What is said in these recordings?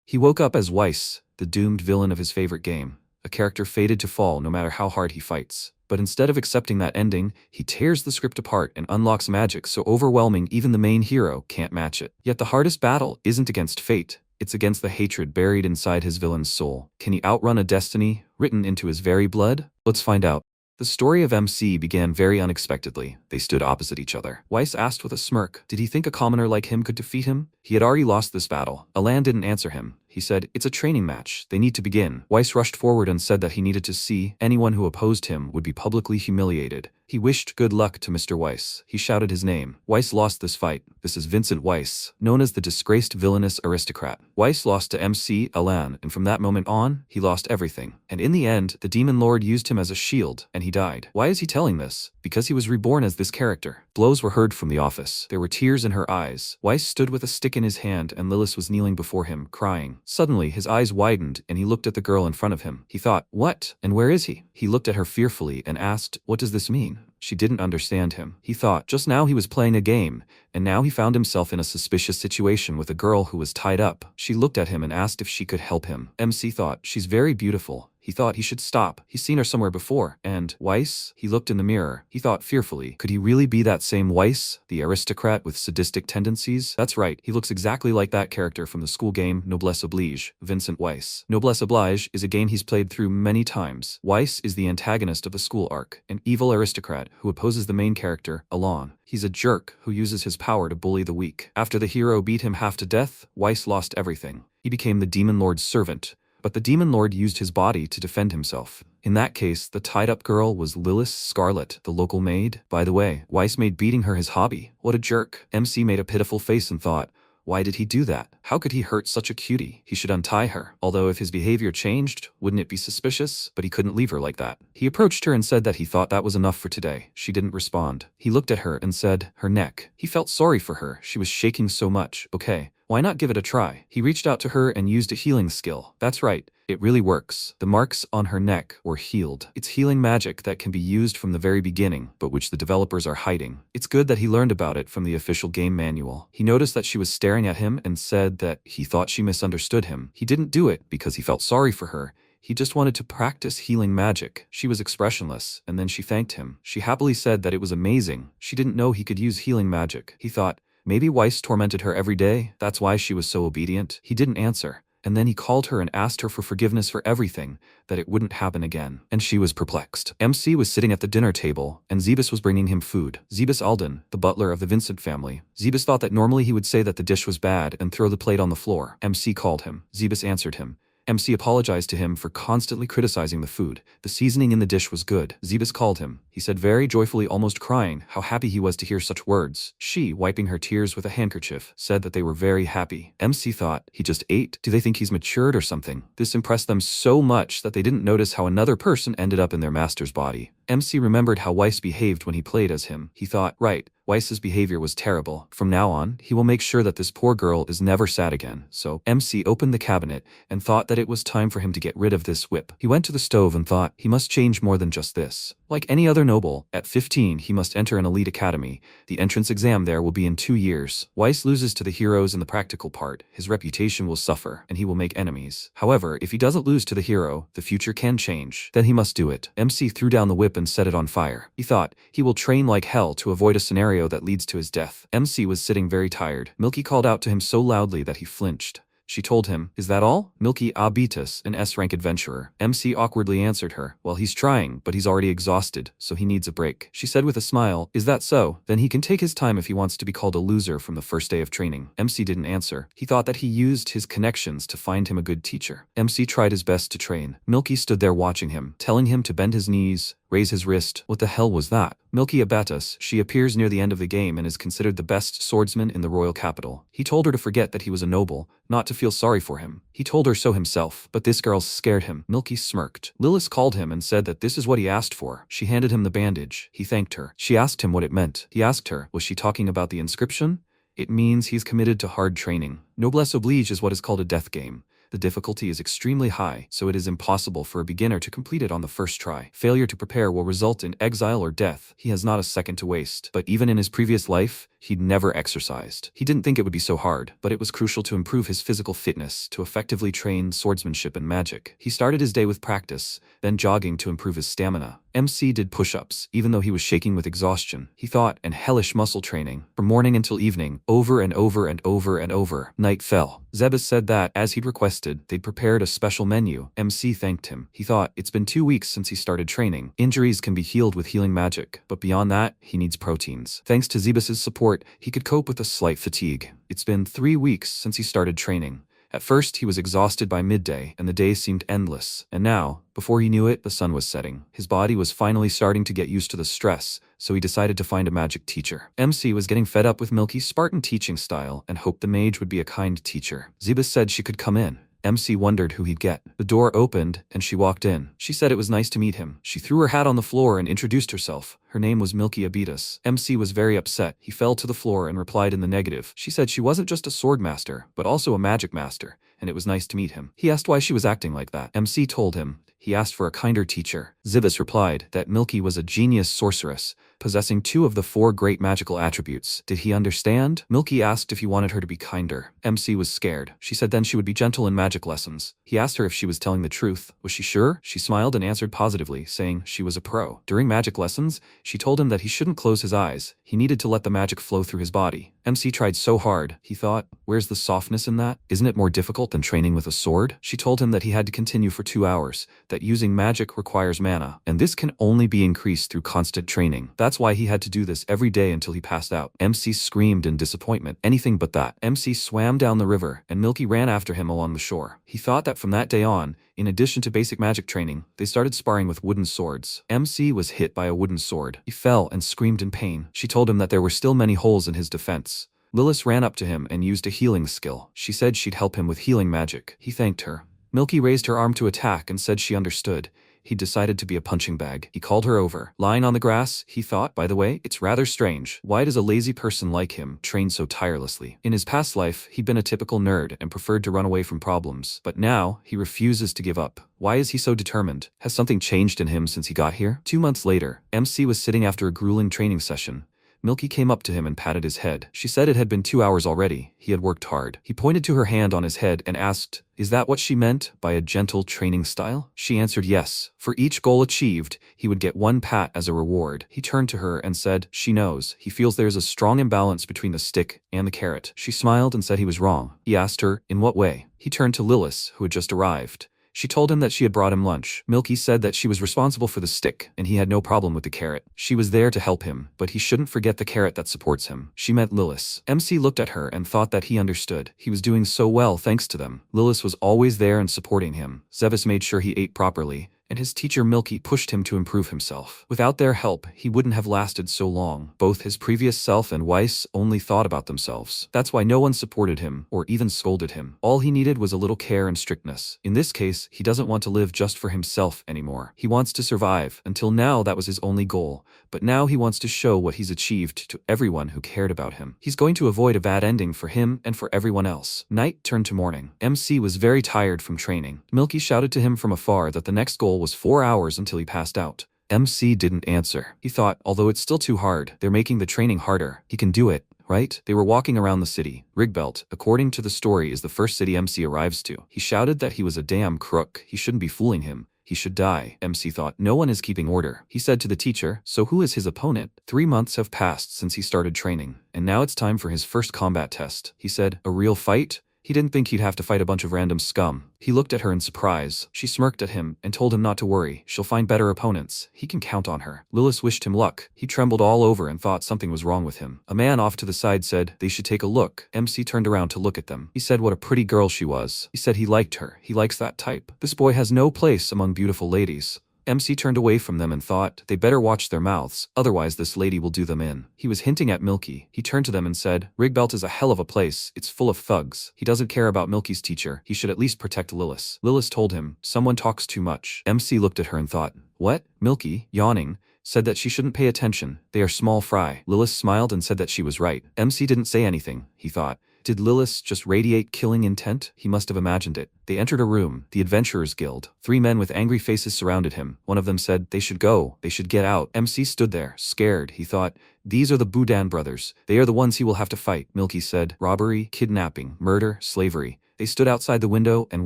He woke up as Weiss, the doomed villain of his favorite game, a character fated to fall no matter how hard he fights. But instead of accepting that ending, he tears the script apart and unlocks magic so overwhelming even the main hero can't match it. Yet the hardest battle isn't against fate, it's against the hatred buried inside his villain's soul. Can he outrun a destiny written into his very blood? Let's find out. The story of MC began very unexpectedly. They stood opposite each other. Weiss asked with a smirk, did he think a commoner like him could defeat him? He had already lost this battle. Alan didn't answer him. He said, it's a training match. They need to begin. Weiss rushed forward and said that he needed to see anyone who opposed him would be publicly humiliated. He wished good luck to Mr. Weiss. He shouted his name. Weiss lost this fight. This is Vincent Weiss, known as the disgraced villainous aristocrat. Weiss lost to MC Alan, and from that moment on, he lost everything. And in the end, the Demon Lord used him as a shield, and he died. Why is he telling this? Because he was reborn as this character. Blows were heard from the office. There were tears in her eyes. Weiss stood with a stick in his hand, and Lilis was kneeling before him, crying. Suddenly, his eyes widened, and he looked at the girl in front of him. He thought, what? And where is he? He looked at her fearfully and asked, what does this mean? She didn't understand him. He thought, just now he was playing a game, and now he found himself in a suspicious situation with a girl who was tied up. She looked at him and asked if she could help him. MC thought, she's very beautiful. He thought he should stop. He's seen her somewhere before. And Weiss? He looked in the mirror. He thought fearfully, could he really be that same Weiss, the aristocrat with sadistic tendencies? That's right, he looks exactly like that character from the school game Noblesse Oblige, Vincent Weiss. Noblesse Oblige is a game he's played through many times. Weiss is the antagonist of the school arc, an evil aristocrat who opposes the main character, Alon. He's a jerk who uses his power to bully the weak. After the hero beat him half to death, Weiss lost everything. He became the Demon Lord's servant. But the Demon Lord used his body to defend himself. In that case, the tied-up girl was Lilis Scarlet, the local maid. By the way, Weiss made beating her his hobby. What a jerk. MC made a pitiful face and thought, why did he do that? How could he hurt such a cutie? He should untie her. Although if his behavior changed, wouldn't it be suspicious? But he couldn't leave her like that. He approached her and said that he thought that was enough for today. She didn't respond. He looked at her and said, her neck. He felt sorry for her. She was shaking so much. Okay, why not give it a try? He reached out to her and used a healing skill. That's right. It really works. The marks on her neck were healed. It's healing magic that can be used from the very beginning, but which the developers are hiding. It's good that he learned about it from the official game manual. He noticed that she was staring at him and said that he thought she misunderstood him. He didn't do it because he felt sorry for her. He just wanted to practice healing magic. She was expressionless, and then she thanked him. She happily said that it was amazing. She didn't know he could use healing magic. He thought, maybe Weiss tormented her every day. That's why she was so obedient. He didn't answer. And then he called her and asked her for forgiveness for everything, that it wouldn't happen again. And she was perplexed. MC was sitting at the dinner table, and Zebus was bringing him food. Zebus Alden, the butler of the Vincent family. Zebus thought that normally he would say that the dish was bad and throw the plate on the floor. MC called him. Zebus answered him. MC apologized to him for constantly criticizing the food. The seasoning in the dish was good. Zebus called him. He said very joyfully, almost crying, how happy he was to hear such words. She, wiping her tears with a handkerchief, said that they were very happy. MC thought, he just ate? Do they think he's matured or something? This impressed them so much that they didn't notice how another person ended up in their master's body. MC remembered how Weiss behaved when he played as him. He thought, right, Weiss's behavior was terrible. From now on, he will make sure that this poor girl is never sad again. So, MC opened the cabinet and thought that it was time for him to get rid of this whip. He went to the stove and thought, he must change more than just this. Like any other noble, at 15 he must enter an elite academy. The entrance exam there will be in 2 years. Weiss loses to the heroes in the practical part. His reputation will suffer, and he will make enemies. However, if he doesn't lose to the hero, the future can change. Then he must do it. MC threw down the whip and set it on fire. He thought, he will train like hell to avoid a scenario that leads to his death. MC was sitting very tired. Milky called out to him so loudly that he flinched. She told him, is that all? Milky Abitus, an S-rank adventurer. MC awkwardly answered her, well, he's trying, but he's already exhausted, so he needs a break. She said with a smile, is that so? Then he can take his time if he wants to be called a loser from the first day of training. MC didn't answer. He thought that he used his connections to find him a good teacher. MC tried his best to train. Milky stood there watching him, telling him to bend his knees, raise his wrist. What the hell was that? Milky Abatus, she appears near the end of the game and is considered the best swordsman in the royal capital. He told her to forget that he was a noble, not to feel sorry for him. He told her so himself, but this girl scared him. Milky smirked. Lilis called him and said that this is what he asked for. She handed him the bandage. He thanked her. She asked him what it meant. He asked her, was she talking about the inscription? It means he's committed to hard training. Noblesse Oblige is what is called a death game. The difficulty is extremely high, so it is impossible for a beginner to complete it on the first try. Failure to prepare will result in exile or death. He has not a second to waste. But even in his previous life, He'd never exercised. He didn't think it would be so hard, but it was crucial to improve his physical fitness to effectively train swordsmanship and magic. He started his day with practice, then jogging to improve his stamina. MC did push-ups, even though he was shaking with exhaustion. He thought, and hellish muscle training, from morning until evening, over and over and over and over. Night fell. Zebus said that, as he'd requested, they'd prepared a special menu. MC thanked him. He thought, it's been 2 weeks since he started training. Injuries can be healed with healing magic, but beyond that, he needs proteins. Thanks to Zebus's support, he could cope with a slight fatigue. It's been 3 weeks since he started training. At first, he was exhausted by midday, and the days seemed endless. And now, before he knew it, the sun was setting. His body was finally starting to get used to the stress, so he decided to find a magic teacher. MC was getting fed up with Milky's Spartan teaching style and hoped the mage would be a kind teacher. Zebus said she could come in. MC wondered who he'd get. The door opened, and she walked in. She said it was nice to meet him. She threw her hat on the floor and introduced herself. Her name was Milky Abitus. MC was very upset. He fell to the floor and replied in the negative. She said she wasn't just a sword master, but also a magic master, and it was nice to meet him. He asked why she was acting like that. MC told him he asked for a kinder teacher. Zebus replied that Milky was a genius sorceress, possessing 2 of the 4 great magical attributes. Did he understand? Milky asked if he wanted her to be kinder. MC was scared. She said then she would be gentle in magic lessons. He asked her if she was telling the truth. Was she sure? She smiled and answered positively, saying she was a pro. During magic lessons, she told him that he shouldn't close his eyes. He needed to let the magic flow through his body. MC tried so hard. He thought, where's the softness in that? Isn't it more difficult than training with a sword? She told him that he had to continue for 2 hours, that using magic requires mana, and this can only be increased through constant training. That's why he had to do this every day until he passed out. MC screamed in disappointment. Anything but that. MC swam down the river, and Milky ran after him along the shore. He thought that from that day on, in addition to basic magic training, they started sparring with wooden swords. MC was hit by a wooden sword. He fell and screamed in pain. She told him that there were still many holes in his defense. Lilis ran up to him and used a healing skill. She said she'd help him with healing magic. He thanked her. Milky raised her arm to attack and said she understood. He decided to be a punching bag. He called her over. Lying on the grass, he thought, by the way, it's rather strange. Why does a lazy person like him train so tirelessly? In his past life, he'd been a typical nerd and preferred to run away from problems. But now, he refuses to give up. Why is he so determined? Has something changed in him since he got here? 2 months later, MC was sitting after a grueling training session. Milky came up to him and patted his head. She said it had been 2 hours already. He had worked hard. He pointed to her hand on his head and asked, is that what she meant by a gentle training style? She answered yes. For each goal achieved, he would get 1 pat as a reward. He turned to her and said, she knows. He feels there is a strong imbalance between the stick and the carrot. She smiled and said he was wrong. He asked her, in what way? He turned to Lilis, who had just arrived. She told him that she had brought him lunch. Milky said that she was responsible for the stick, and he had no problem with the carrot. She was there to help him, but he shouldn't forget the carrot that supports him. She meant Lilis. MC looked at her and thought that he understood. He was doing so well thanks to them. Lilis was always there and supporting him. Zebus made sure he ate properly, and his teacher Milky pushed him to improve himself. Without their help, he wouldn't have lasted so long. Both his previous self and Weiss only thought about themselves. That's why no one supported him, or even scolded him. All he needed was a little care and strictness. In this case, he doesn't want to live just for himself anymore. He wants to survive. Until now, that was his only goal. But now he wants to show what he's achieved to everyone who cared about him. He's going to avoid a bad ending for him and for everyone else. Night turned to morning. MC was very tired from training. Milky shouted to him from afar that the next goal was 4 hours until he passed out. MC didn't answer. He thought, although it's still too hard, they're making the training harder. He can do it, right? They were walking around the city. Rigbelt, according to the story, is the first city MC arrives to. He shouted that he was a damn crook. He shouldn't be fooling him. He should die. MC thought, no one is keeping order. He said to the teacher, so who is his opponent? 3 months have passed since he started training, and now it's time for his first combat test. He said, a real fight? He didn't think he'd have to fight a bunch of random scum. He looked at her in surprise. She smirked at him and told him not to worry. She'll find better opponents. He can count on her. Lilis wished him luck. He trembled all over and thought something was wrong with him. A man off to the side said they should take a look. MC turned around to look at them. He said what a pretty girl she was. He said he liked her. He likes that type. This boy has no place among beautiful ladies. MC turned away from them and thought, they better watch their mouths, otherwise this lady will do them in. He was hinting at Milky. He turned to them and said, Rigbelt is a hell of a place, it's full of thugs. He doesn't care about Milky's teacher, he should at least protect Lilis. Lilis told him, someone talks too much. MC looked at her and thought, what? Milky, yawning, said that she shouldn't pay attention, they are small fry. Lilis smiled and said that she was right. MC didn't say anything, he thought. Did Lilis just radiate killing intent? He must have imagined it. They entered a room, the Adventurers Guild. 3 men with angry faces surrounded him. One of them said, "They should go. They should get out." MC stood there, scared. He thought, "These are the Budan brothers. They are the ones he will have to fight." Milky said, "Robbery, kidnapping, murder, slavery." They stood outside the window and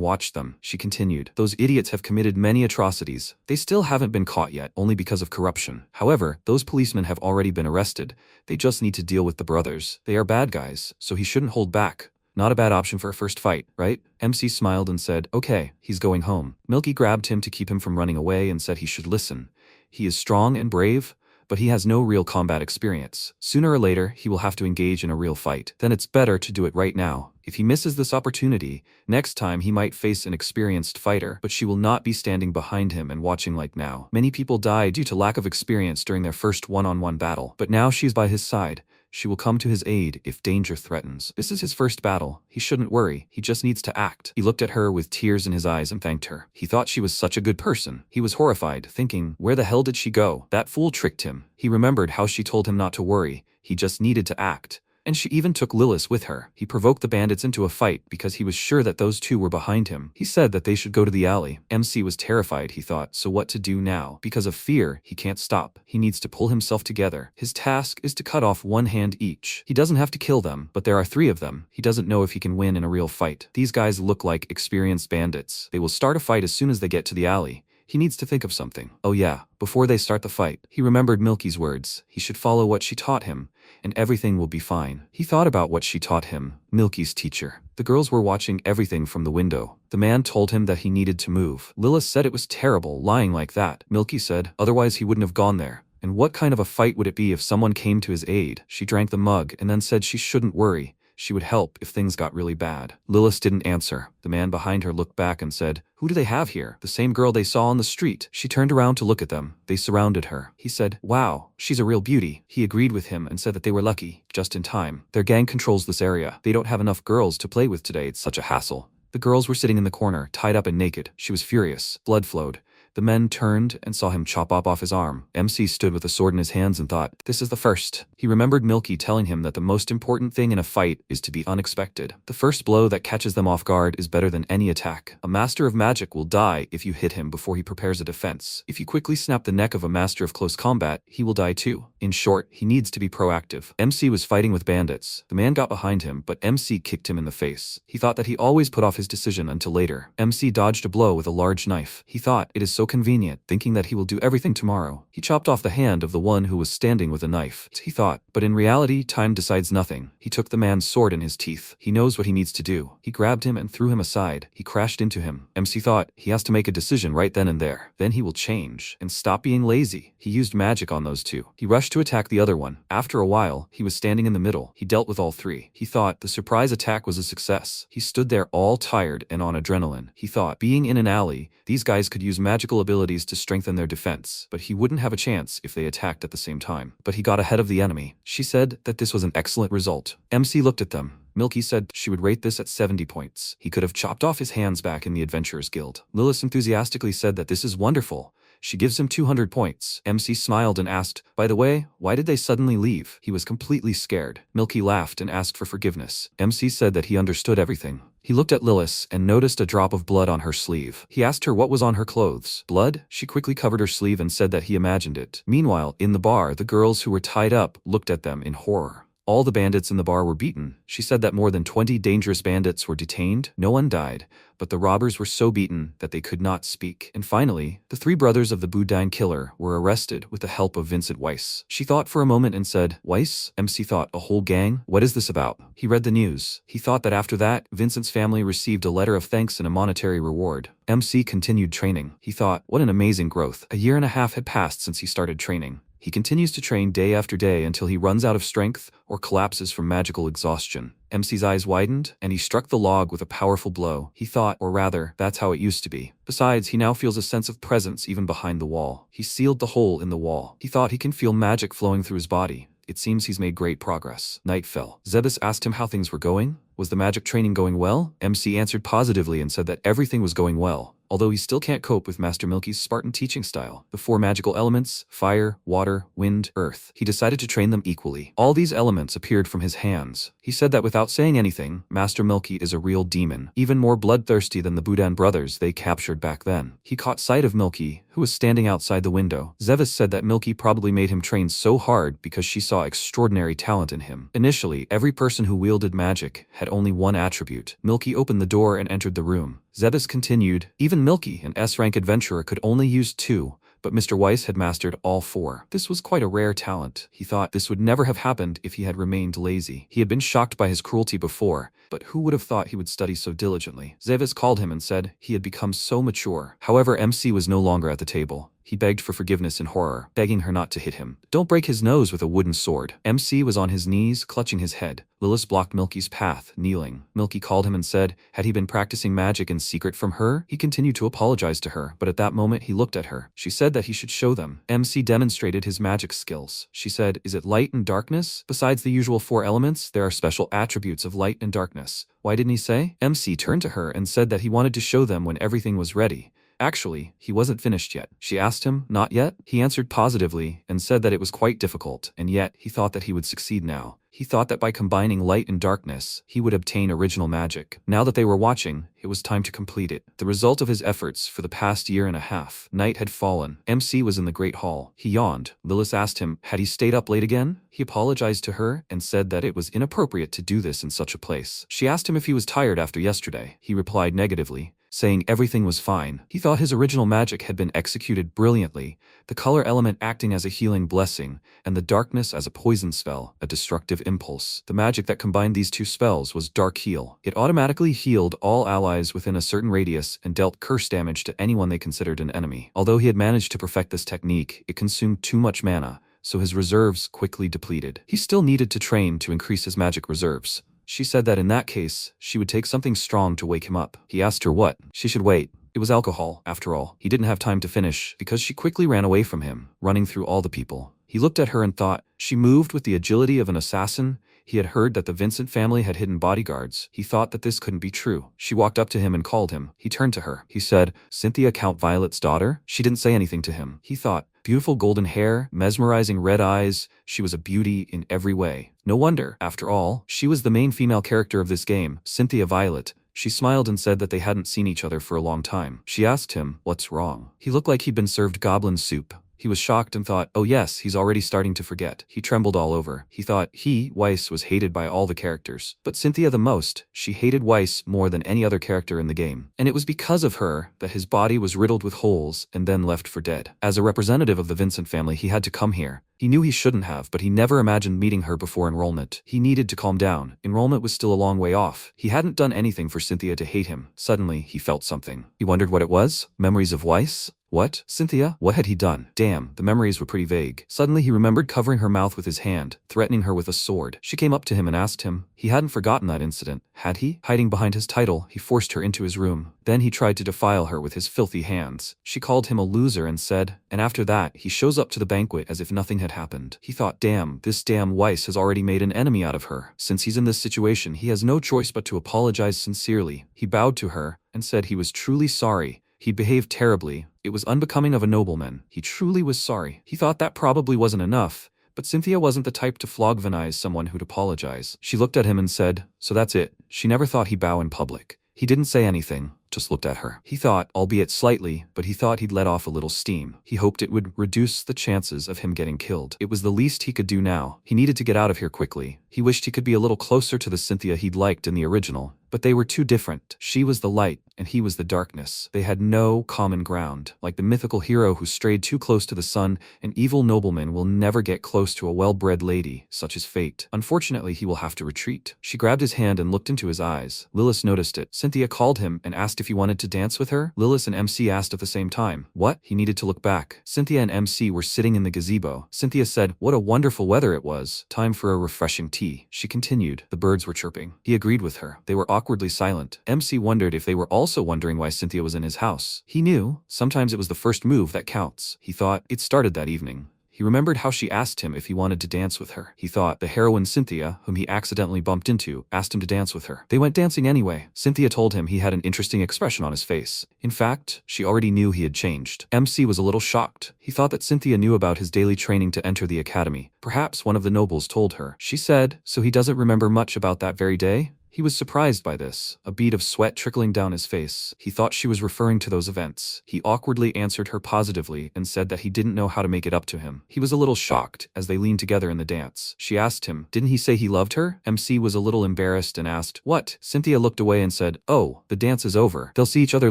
watched them. She continued, "Those idiots have committed many atrocities. They still haven't been caught yet, only because of corruption. However, those policemen have already been arrested. They just need to deal with the brothers. They are bad guys, so he shouldn't hold back. Not a bad option for a first fight, right?" MC smiled and said, "Okay, he's going home." Milky grabbed him to keep him from running away and said he should listen. He is strong and brave, but he has no real combat experience. Sooner or later, he will have to engage in a real fight. Then it's better to do it right now. If he misses this opportunity, next time he might face an experienced fighter, but she will not be standing behind him and watching like now. Many people die due to lack of experience during their first one-on-one battle, but now she's by his side. She will come to his aid if danger threatens. This is his first battle. He shouldn't worry. He just needs to act. He looked at her with tears in his eyes and thanked her. He thought she was such a good person. He was horrified, thinking, where the hell did she go? That fool tricked him. He remembered how she told him not to worry. He just needed to act. And she even took Lilis with her. He provoked the bandits into a fight because he was sure that those 2 were behind him. He said that they should go to the alley. MC was terrified, he thought, so what to do now? Because of fear, he can't stop. He needs to pull himself together. His task is to cut off 1 hand each. He doesn't have to kill them, but there are 3 of them. He doesn't know if he can win in a real fight. These guys look like experienced bandits. They will start a fight as soon as they get to the alley. He needs to think of something. Oh yeah, before they start the fight, he remembered Milky's words. He should follow what she taught him, and everything will be fine. He thought about what she taught him, Milky's teacher. The girls were watching everything from the window. The man told him that he needed to move. Lilis said it was terrible, lying like that. Milky said, otherwise he wouldn't have gone there. And what kind of a fight would it be if someone came to his aid? She drank the mug and then said she shouldn't worry. She would help if things got really bad. Lilis didn't answer. The man behind her looked back and said, "Who do they have here?" "The same girl they saw on the street." She turned around to look at them. They surrounded her. He said, "Wow, she's a real beauty." He agreed with him and said that they were lucky, just in time. Their gang controls this area. They don't have enough girls to play with today. It's such a hassle. The girls were sitting in the corner, tied up and naked. She was furious. Blood flowed. The men turned and saw him chop off his arm. MC stood with a sword in his hands and thought, this is the first. He remembered Milky telling him that the most important thing in a fight is to be unexpected. The first blow that catches them off guard is better than any attack. A master of magic will die if you hit him before he prepares a defense. If you quickly snap the neck of a master of close combat, he will die too. In short, he needs to be proactive. MC was fighting with bandits. The man got behind him, but MC kicked him in the face. He thought that he always put off his decision until later. MC dodged a blow with a large knife. He thought, it is so convenient, thinking that he will do everything tomorrow. He chopped off the hand of the one who was standing with a knife. He thought, but in reality, time decides nothing. He took the man's sword in his teeth. He knows what he needs to do. He grabbed him and threw him aside. He crashed into him. MC thought, he has to make a decision right then and there. Then he will change and stop being lazy. He used magic on those two. He rushed to attack the other one. After a while, he was standing in the middle. He dealt with all three. He thought the surprise attack was a success. He stood there all tired and on adrenaline. He thought, being in an alley, these guys could use magical abilities to strengthen their defense, but he wouldn't have a chance if they attacked at the same time. But he got ahead of the enemy. She said that this was an excellent result. MC looked at them. Milky said she would rate this at 70 points. He could have chopped off his hands back in the Adventurers Guild. Lilis enthusiastically said that this is wonderful. She gives him 200 points. MC smiled and asked, by the way, why did they suddenly leave? He was completely scared. Milky laughed and asked for forgiveness. MC said that he understood everything. He looked at Lilis and noticed a drop of blood on her sleeve. He asked her what was on her clothes. Blood? She quickly covered her sleeve and said that he imagined it. Meanwhile, in the bar, the girls who were tied up looked at them in horror. All the bandits in the bar were beaten. She said that more than 20 dangerous bandits were detained. No one died, but the robbers were so beaten that they could not speak. And finally, the 3 brothers of the Budan killer were arrested with the help of Vincent Weiss. She thought for a moment and said, Weiss? MC thought, a whole gang? What is this about? He read the news. He thought that after that, Vincent's family received a letter of thanks and a monetary reward. MC continued training. He thought, what an amazing growth. A year and a half had passed since he started training. He continues to train day after day until he runs out of strength or collapses from magical exhaustion. MC's eyes widened, and he struck the log with a powerful blow. He thought, or rather, that's how it used to be. Besides, he now feels a sense of presence even behind the wall. He sealed the hole in the wall. He thought he can feel magic flowing through his body. It seems he's made great progress. Night fell. Zebus asked him how things were going. Was the magic training going well? MC answered positively and said that everything was going well. although he still can't cope with Master Milky's Spartan teaching style. The 4 magical elements, fire, water, wind, earth. He decided to train them equally. All these elements appeared from his hands. He said that without saying anything, Master Milky is a real demon, even more bloodthirsty than the Budan brothers they captured back then. He caught sight of Milky, who was standing outside the window. Zevis said that Milky probably made him train so hard because she saw extraordinary talent in him. Initially, every person who wielded magic had only one attribute. Milky opened the door and entered the room. Zebes continued, even Milky, an S-rank adventurer, could only use 2, but Mr. Weiss had mastered all 4. This was quite a rare talent. He thought this would never have happened if he had remained lazy. He had been shocked by his cruelty before, but who would have thought he would study so diligently? Zevis called him and said he had become so mature. However, MC was no longer at the table. He begged for forgiveness in horror, begging her not to hit him. Don't break his nose with a wooden sword. MC was on his knees, clutching his head. Lilis blocked Milky's path, kneeling. Milky called him and said, had he been practicing magic in secret from her? He continued to apologize to her, but at that moment he looked at her. She said that he should show them. MC demonstrated his magic skills. She said, is it light and darkness? Besides the usual 4 elements, there are special attributes of light and darkness. Why didn't he say? MC turned to her and said that he wanted to show them when everything was ready. Actually, he wasn't finished yet. She asked him, not yet? He answered positively and said that it was quite difficult, and yet he thought that he would succeed now. He thought that by combining light and darkness, he would obtain original magic. Now that they were watching, it was time to complete it. The result of his efforts for the past year and a half. Night had fallen. MC was in the Great Hall. He yawned. Lilis asked him, had he stayed up late again? He apologized to her and said that it was inappropriate to do this in such a place. She asked him if he was tired after yesterday. He replied negatively, saying everything was fine. He thought his original magic had been executed brilliantly, the color element acting as a healing blessing, and the darkness as a poison spell, a destructive impulse. The magic that combined these 2 spells was Dark Heal. It automatically healed all allies within a certain radius and dealt curse damage to anyone they considered an enemy. Although he had managed to perfect this technique, it consumed too much mana, so his reserves quickly depleted. He still needed to train to increase his magic reserves. She said that in that case, she would take something strong to wake him up. He asked her what. She should wait. It was alcohol, after all. He didn't have time to finish, because she quickly ran away from him, running through all the people. He looked at her and thought, she moved with the agility of an assassin. He had heard that the Vincent family had hidden bodyguards. He thought that this couldn't be true. She walked up to him and called him. He turned to her. He said, Cynthia, Count Violet's daughter? She didn't say anything to him. He thought, beautiful golden hair, mesmerizing red eyes, she was a beauty in every way. No wonder, after all, she was the main female character of this game, Cynthia Violet. She smiled and said that they hadn't seen each other for a long time. She asked him, what's wrong? He looked like he'd been served goblin soup. He was shocked and thought, oh yes, he's already starting to forget. He trembled all over. He thought Weiss was hated by all the characters, but Cynthia the most. She hated Weiss more than any other character in the game. And it was because of her that his body was riddled with holes and then left for dead. As a representative of the Vincent family, he had to come here. He knew he shouldn't have, but he never imagined meeting her before enrollment. He needed to calm down. Enrollment was still a long way off. He hadn't done anything for Cynthia to hate him. Suddenly, he felt something. He wondered what it was? Memories of Weiss? What? Cynthia? What had he done? Damn, the memories were pretty vague. Suddenly he remembered covering her mouth with his hand, threatening her with a sword. She came up to him and asked him. He hadn't forgotten that incident, had he? Hiding behind his title, he forced her into his room. Then he tried to defile her with his filthy hands. She called him a loser and said, and after that, he shows up to the banquet as if nothing had happened. He thought, damn, this damn Weiss has already made an enemy out of her. Since he's in this situation, he has no choice but to apologize sincerely. He bowed to her and said he was truly sorry. He'd behaved terribly. It was unbecoming of a nobleman. He truly was sorry. He thought that probably wasn't enough, but Cynthia wasn't the type to flogvanize someone who'd apologize. She looked at him and said, so that's it. She never thought he'd bow in public. He didn't say anything, just looked at her. He thought, albeit slightly, but he thought he'd let off a little steam. He hoped it would reduce the chances of him getting killed. It was the least he could do now. He needed to get out of here quickly. He wished he could be a little closer to the Cynthia he'd liked in the original, but they were too different. She was the light, and he was the darkness. They had no common ground. Like the mythical hero who strayed too close to the sun, an evil nobleman will never get close to a well-bred lady, such is fate. Unfortunately, he will have to retreat. She grabbed his hand and looked into his eyes. Lilis noticed it. Cynthia called him and asked if he wanted to dance with her. Lilis and MC asked at the same time. What? He needed to look back. Cynthia and MC were sitting in the gazebo. Cynthia said, what a wonderful weather it was. Time for a refreshing tea. She continued. The birds were chirping. He agreed with her. They were awkwardly silent. MC wondered if they were also wondering why Cynthia was in his house. He knew. Sometimes it was the first move that counts. He thought, it started that evening. He He remembered how she asked him if he wanted to dance with her. He thought the heroine Cynthia, whom he accidentally bumped into, asked him to dance with her. They went dancing anyway. Cynthia told him he had an interesting expression on his face. In fact, she already knew he had changed. MC was a little shocked. He thought that Cynthia knew about his daily training to enter the academy. Perhaps one of the nobles told her. She said, so he doesn't remember much about that very day? He was surprised by this, a bead of sweat trickling down his face. He thought she was referring to those events. He awkwardly answered her positively and said that he didn't know how to make it up to him. He was a little shocked as they leaned together in the dance. She asked him, didn't he say he loved her? MC was a little embarrassed and asked, what? Cynthia looked away and said, oh, the dance is over. They'll see each other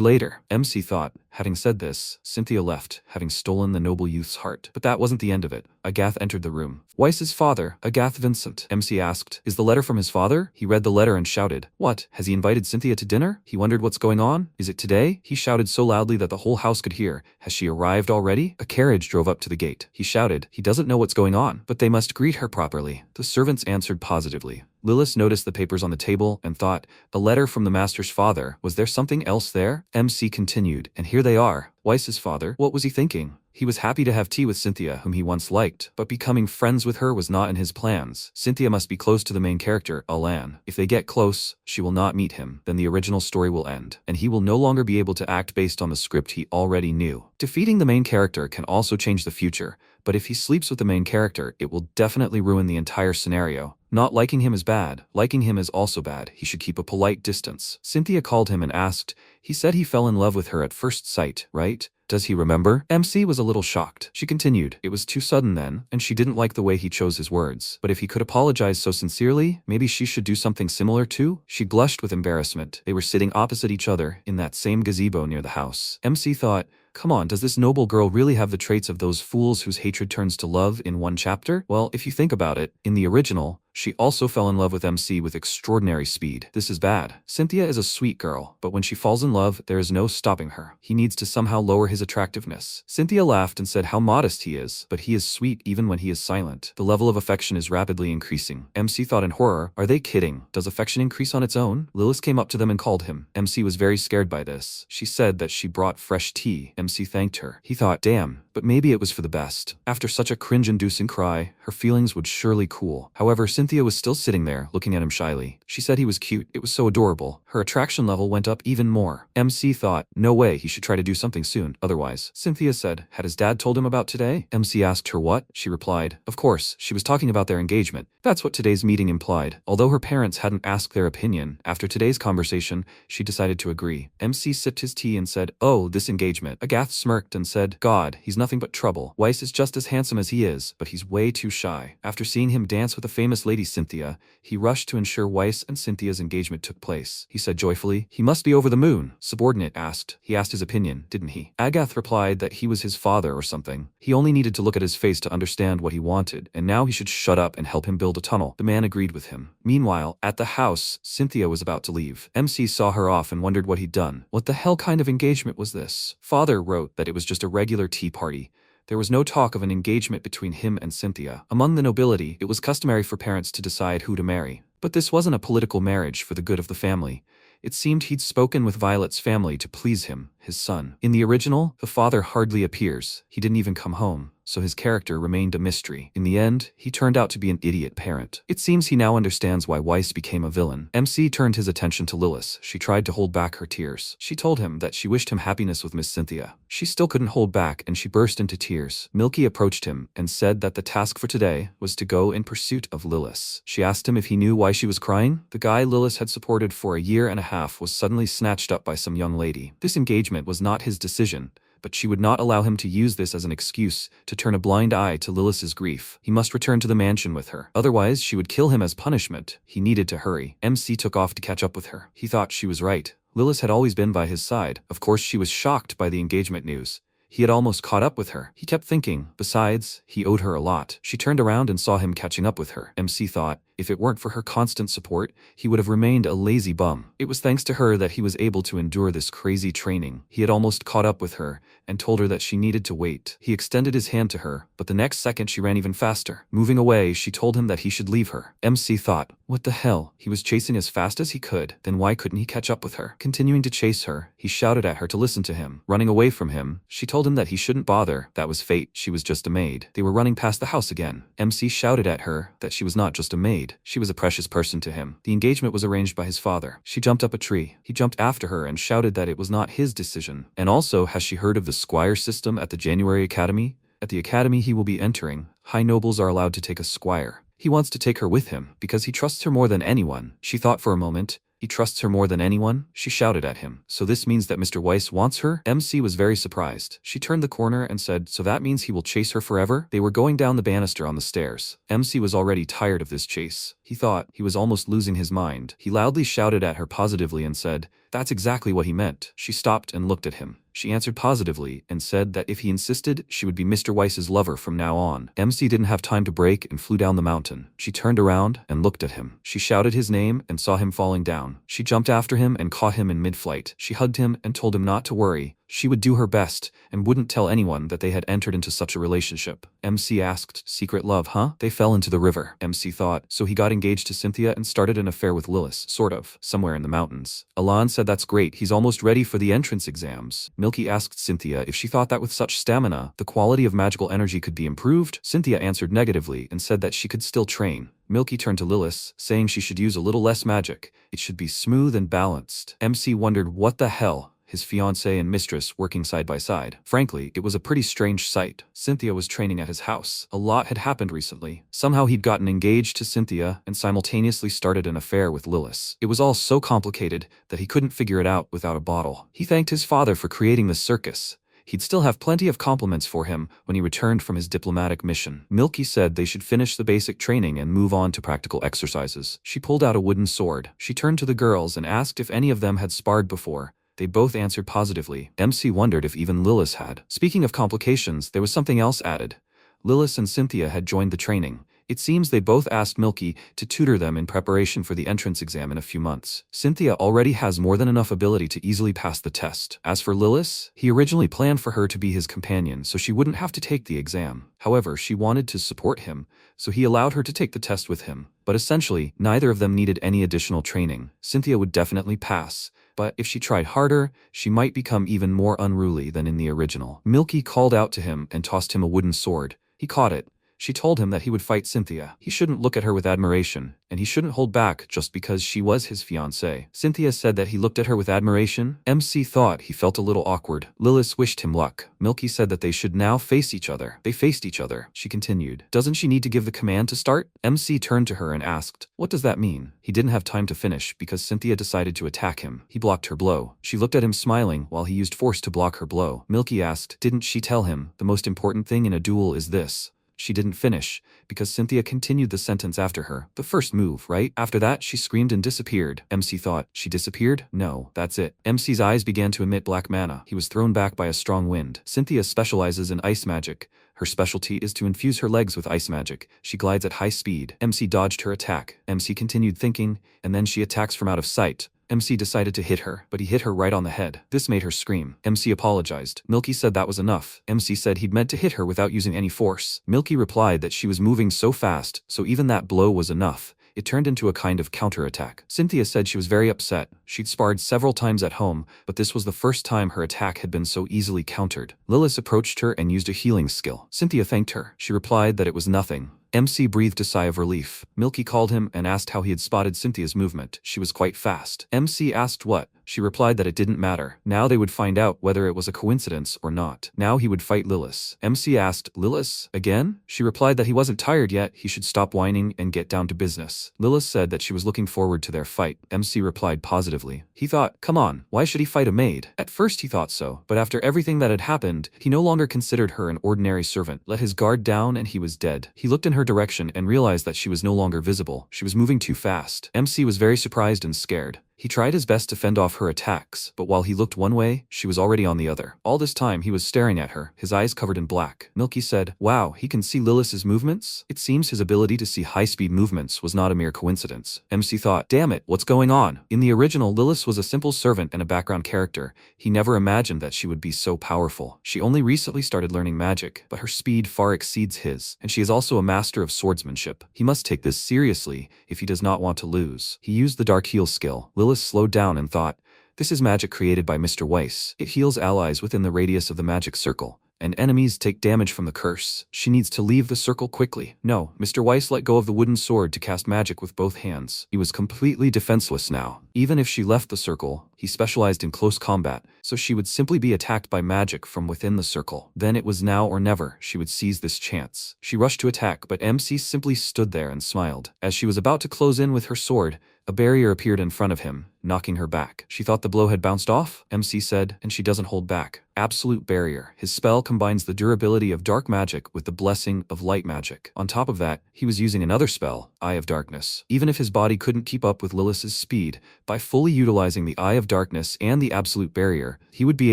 later. MC thought, having said this, Cynthia left, having stolen the noble youth's heart. But that wasn't the end of it. Agath entered the room. Weiss's father, Agath Vincent. MC asked, is the letter from his father? He read the letter and shouted, what, has he invited Cynthia to dinner? He wondered what's going on. Is it today? He shouted so loudly that the whole house could hear. Has she arrived already? A carriage drove up to the gate. He shouted, he doesn't know what's going on, but they must greet her properly. The servants answered positively. Lilis noticed the papers on the table and thought, a letter from the master's father. Was there something else there? MC continued, and here they are. Weiss's father, what was he thinking? He was happy to have tea with Cynthia, whom he once liked, but becoming friends with her was not in his plans. Cynthia must be close to the main character, Alan. If they get close, she will not meet him. Then the original story will end, and he will no longer be able to act based on the script he already knew. Defeating the main character can also change the future, but if he sleeps with the main character, it will definitely ruin the entire scenario. Not liking him is bad. Liking him is also bad. He should keep a polite distance. Cynthia called him and asked, he said he fell in love with her at first sight, right? Does he remember? MC was a little shocked. She continued, it was too sudden then, and she didn't like the way he chose his words. But if he could apologize so sincerely, maybe she should do something similar too? She blushed with embarrassment. They were sitting opposite each other in that same gazebo near the house. MC thought, come on, does this noble girl really have the traits of those fools whose hatred turns to love in one chapter? Well, if you think about it, in the original, she also fell in love with MC with extraordinary speed. This is bad. Cynthia is a sweet girl, but when she falls in love, there is no stopping her. He needs to somehow lower his attractiveness. Cynthia laughed and said how modest he is, but he is sweet even when he is silent. The level of affection is rapidly increasing. MC thought in horror, are they kidding? Does affection increase on its own? Lilis came up to them and called him. MC was very scared by this. She said that she brought fresh tea. MC thanked her. He thought, damn, but maybe it was for the best. After such a cringe-inducing cry, her feelings would surely cool. However, Cynthia was still sitting there, looking at him shyly. She said he was cute. It was so adorable. Her attraction level went up even more. MC thought, no way, he should try to do something soon, otherwise. Cynthia said, had his dad told him about today? MC asked her what? She replied, of course, she was talking about their engagement. That's what today's meeting implied. Although her parents hadn't asked their opinion, after today's conversation, she decided to agree. MC sipped his tea and said, oh, this engagement. Agath smirked and said, God, he's nothing but trouble. Weiss is just as handsome as he is, but he's way too shy. After seeing him dance with a famous lady Cynthia, he rushed to ensure Weiss and Cynthia's engagement took place. He said joyfully, he must be over the moon. Subordinate asked. He asked his opinion, didn't he? Agath replied that he was his father or something. He only needed to look at his face to understand what he wanted, and now he should shut up and help him build a tunnel. The man agreed with him. Meanwhile, at the house, Cynthia was about to leave. MC saw her off and wondered what he'd done. What the hell kind of engagement was this? Father wrote that it was just a regular tea party. There was no talk of an engagement between him and Cynthia. Among the nobility, it was customary for parents to decide who to marry. But this wasn't a political marriage for the good of the family. It seemed he'd spoken with Violet's family to please him, his son. In the original, the father hardly appears. He didn't even come home, so his character remained a mystery. In the end, he turned out to be an idiot parent. It seems he now understands why Weiss became a villain. MC turned his attention to Lilis. She tried to hold back her tears. She told him that she wished him happiness with Miss Cynthia. She still couldn't hold back and she burst into tears. Milky approached him and said that the task for today was to go in pursuit of Lilis. She asked him if he knew why she was crying. The guy Lilis had supported for a year and a half was suddenly snatched up by some young lady. This engagement was not his decision, but she would not allow him to use this as an excuse to turn a blind eye to Lilis's grief. He must return to the mansion with her. Otherwise, she would kill him as punishment. He needed to hurry. MC took off to catch up with her. He thought she was right. Lilis had always been by his side. Of course, she was shocked by the engagement news. He had almost caught up with her. He kept thinking, besides, he owed her a lot. She turned around and saw him catching up with her. MC thought, If it weren't for her constant support, he would have remained a lazy bum. It was thanks to her that he was able to endure this crazy training. He had almost caught up with her and told her that she needed to wait. He extended his hand to her, but the next second she ran even faster. Moving away, she told him that he should leave her. MC thought, what the hell? He was chasing as fast as he could, then why couldn't he catch up with her? Continuing to chase her, he shouted at her to listen to him. Running away from him, she told him that he shouldn't bother, that was fate, she was just a maid. They were running past the house again. MC shouted at her that she was not just a maid, she was a precious person to him. The engagement was arranged by his father. She jumped up a tree. He jumped after her and shouted that it was not his decision. And also, has she heard of the squire system at the January Academy? At the academy he will be entering, high nobles are allowed to take a squire. He wants to take her with him, because he trusts her more than anyone. She thought for a moment. He trusts her more than anyone? She shouted at him. So this means that Mr. Weiss wants her? MC was very surprised. She turned the corner and said, so that means he will chase her forever? They were going down the banister on the stairs. MC was already tired of this chase. He thought he was almost losing his mind. He loudly shouted at her positively and said, that's exactly what he meant. She stopped and looked at him. She answered positively and said that if he insisted, she would be Mr. Weiss's lover from now on. MC didn't have time to break and flew down the mountain. She turned around and looked at him. She shouted his name and saw him falling down. She jumped after him and caught him in mid-flight. She hugged him and told him not to worry. She would do her best and wouldn't tell anyone that they had entered into such a relationship. MC asked, secret love, huh? They fell into the river. MC thought, so he got engaged to Cynthia and started an affair with Lilis, sort of, somewhere in the mountains. Alan said that's great, he's almost ready for the entrance exams. Milky asked Cynthia if she thought that with such stamina, the quality of magical energy could be improved. Cynthia answered negatively and said that she could still train. Milky turned to Lilis, saying she should use a little less magic. It should be smooth and balanced. MC wondered what the hell. His fiancée and mistress working side by side. Frankly, it was a pretty strange sight. Cynthia was training at his house. A lot had happened recently. Somehow he'd gotten engaged to Cynthia and simultaneously started an affair with Lilis. It was all so complicated that he couldn't figure it out without a bottle. He thanked his father for creating the circus. He'd still have plenty of compliments for him when he returned from his diplomatic mission. Milky said they should finish the basic training and move on to practical exercises. She pulled out a wooden sword. She turned to the girls and asked if any of them had sparred before. They both answered positively. MC wondered if even Lilis had. Speaking of complications, there was something else added. Lilis and Cynthia had joined the training. It seems they both asked Milky to tutor them in preparation for the entrance exam in a few months. Cynthia already has more than enough ability to easily pass the test. As for Lilis, he originally planned for her to be his companion so she wouldn't have to take the exam. However, she wanted to support him, so he allowed her to take the test with him. But essentially, neither of them needed any additional training. Cynthia would definitely pass. But if she tried harder, she might become even more unruly than in the original. Milky called out to him and tossed him a wooden sword. He caught it. She told him that he would fight Cynthia. He shouldn't look at her with admiration, and he shouldn't hold back just because she was his fiancée. Cynthia said that he looked at her with admiration. MC thought he felt a little awkward. Lilis wished him luck. Milky said that they should now face each other. They faced each other. She continued, doesn't she need to give the command to start? MC turned to her and asked, what does that mean? He didn't have time to finish because Cynthia decided to attack him. He blocked her blow. She looked at him smiling while he used force to block her blow. Milky asked, didn't she tell him, the most important thing in a duel is this? She didn't finish, because Cynthia continued the sentence after her. The first move, right? After that, she screamed and disappeared. MC thought, she disappeared? No, that's it. MC's eyes began to emit black mana. He was thrown back by a strong wind. Cynthia specializes in ice magic. Her specialty is to infuse her legs with ice magic. She glides at high speed. MC dodged her attack. MC continued thinking, and then she attacks from out of sight. MC decided to hit her, but he hit her right on the head. This made her scream. MC apologized. Milky said that was enough. MC said he'd meant to hit her without using any force. Milky replied that she was moving so fast, so even that blow was enough. It turned into a kind of counterattack. Cynthia said she was very upset. She'd sparred several times at home, but this was the first time her attack had been so easily countered. Lilis approached her and used a healing skill. Cynthia thanked her. She replied that it was nothing. MC breathed a sigh of relief. Milky called him and asked how he had spotted Cynthia's movement. She was quite fast. MC asked what. She replied that it didn't matter. Now they would find out whether it was a coincidence or not. Now he would fight Lilis. MC asked, Lilis? Again? She replied that he wasn't tired yet, he should stop whining and get down to business. Lilis said that she was looking forward to their fight. MC replied positively. He thought, come on, why should he fight a maid? At first he thought so, but after everything that had happened, he no longer considered her an ordinary servant. Let his guard down and he was dead. He looked in her direction and realized that she was no longer visible. She was moving too fast. MC was very surprised and scared. He tried his best to fend off her attacks, but while he looked one way, she was already on the other. All this time he was staring at her, his eyes covered in black. Milky said, "Wow, he can see Lilis's movements?" It seems his ability to see high-speed movements was not a mere coincidence. MC thought, "Damn it, what's going on?" In the original, Lilis was a simple servant and a background character. He never imagined that she would be so powerful. She only recently started learning magic, but her speed far exceeds his, and she is also a master of swordsmanship. He must take this seriously if he does not want to lose. He used the Dark Heal skill. Lilis slowed down and thought, "This is magic created by Mr. Weiss. It heals allies within the radius of the magic circle, and enemies take damage from the curse. She needs to leave the circle quickly." No, Mr. Weiss let go of the wooden sword to cast magic with both hands. He was completely defenseless now. Even if she left the circle, he specialized in close combat, so she would simply be attacked by magic from within the circle. Then it was now or never. She would seize this chance. She rushed to attack, but MC simply stood there and smiled. As she was about to close in with her sword, a barrier appeared in front of him, knocking her back. She thought the blow had bounced off, MC said, and she doesn't hold back. Absolute barrier. His spell combines the durability of dark magic with the blessing of light magic. On top of that, he was using another spell, Eye of Darkness. Even if his body couldn't keep up with Lilis's speed, by fully utilizing the Eye of Darkness and the absolute barrier, he would be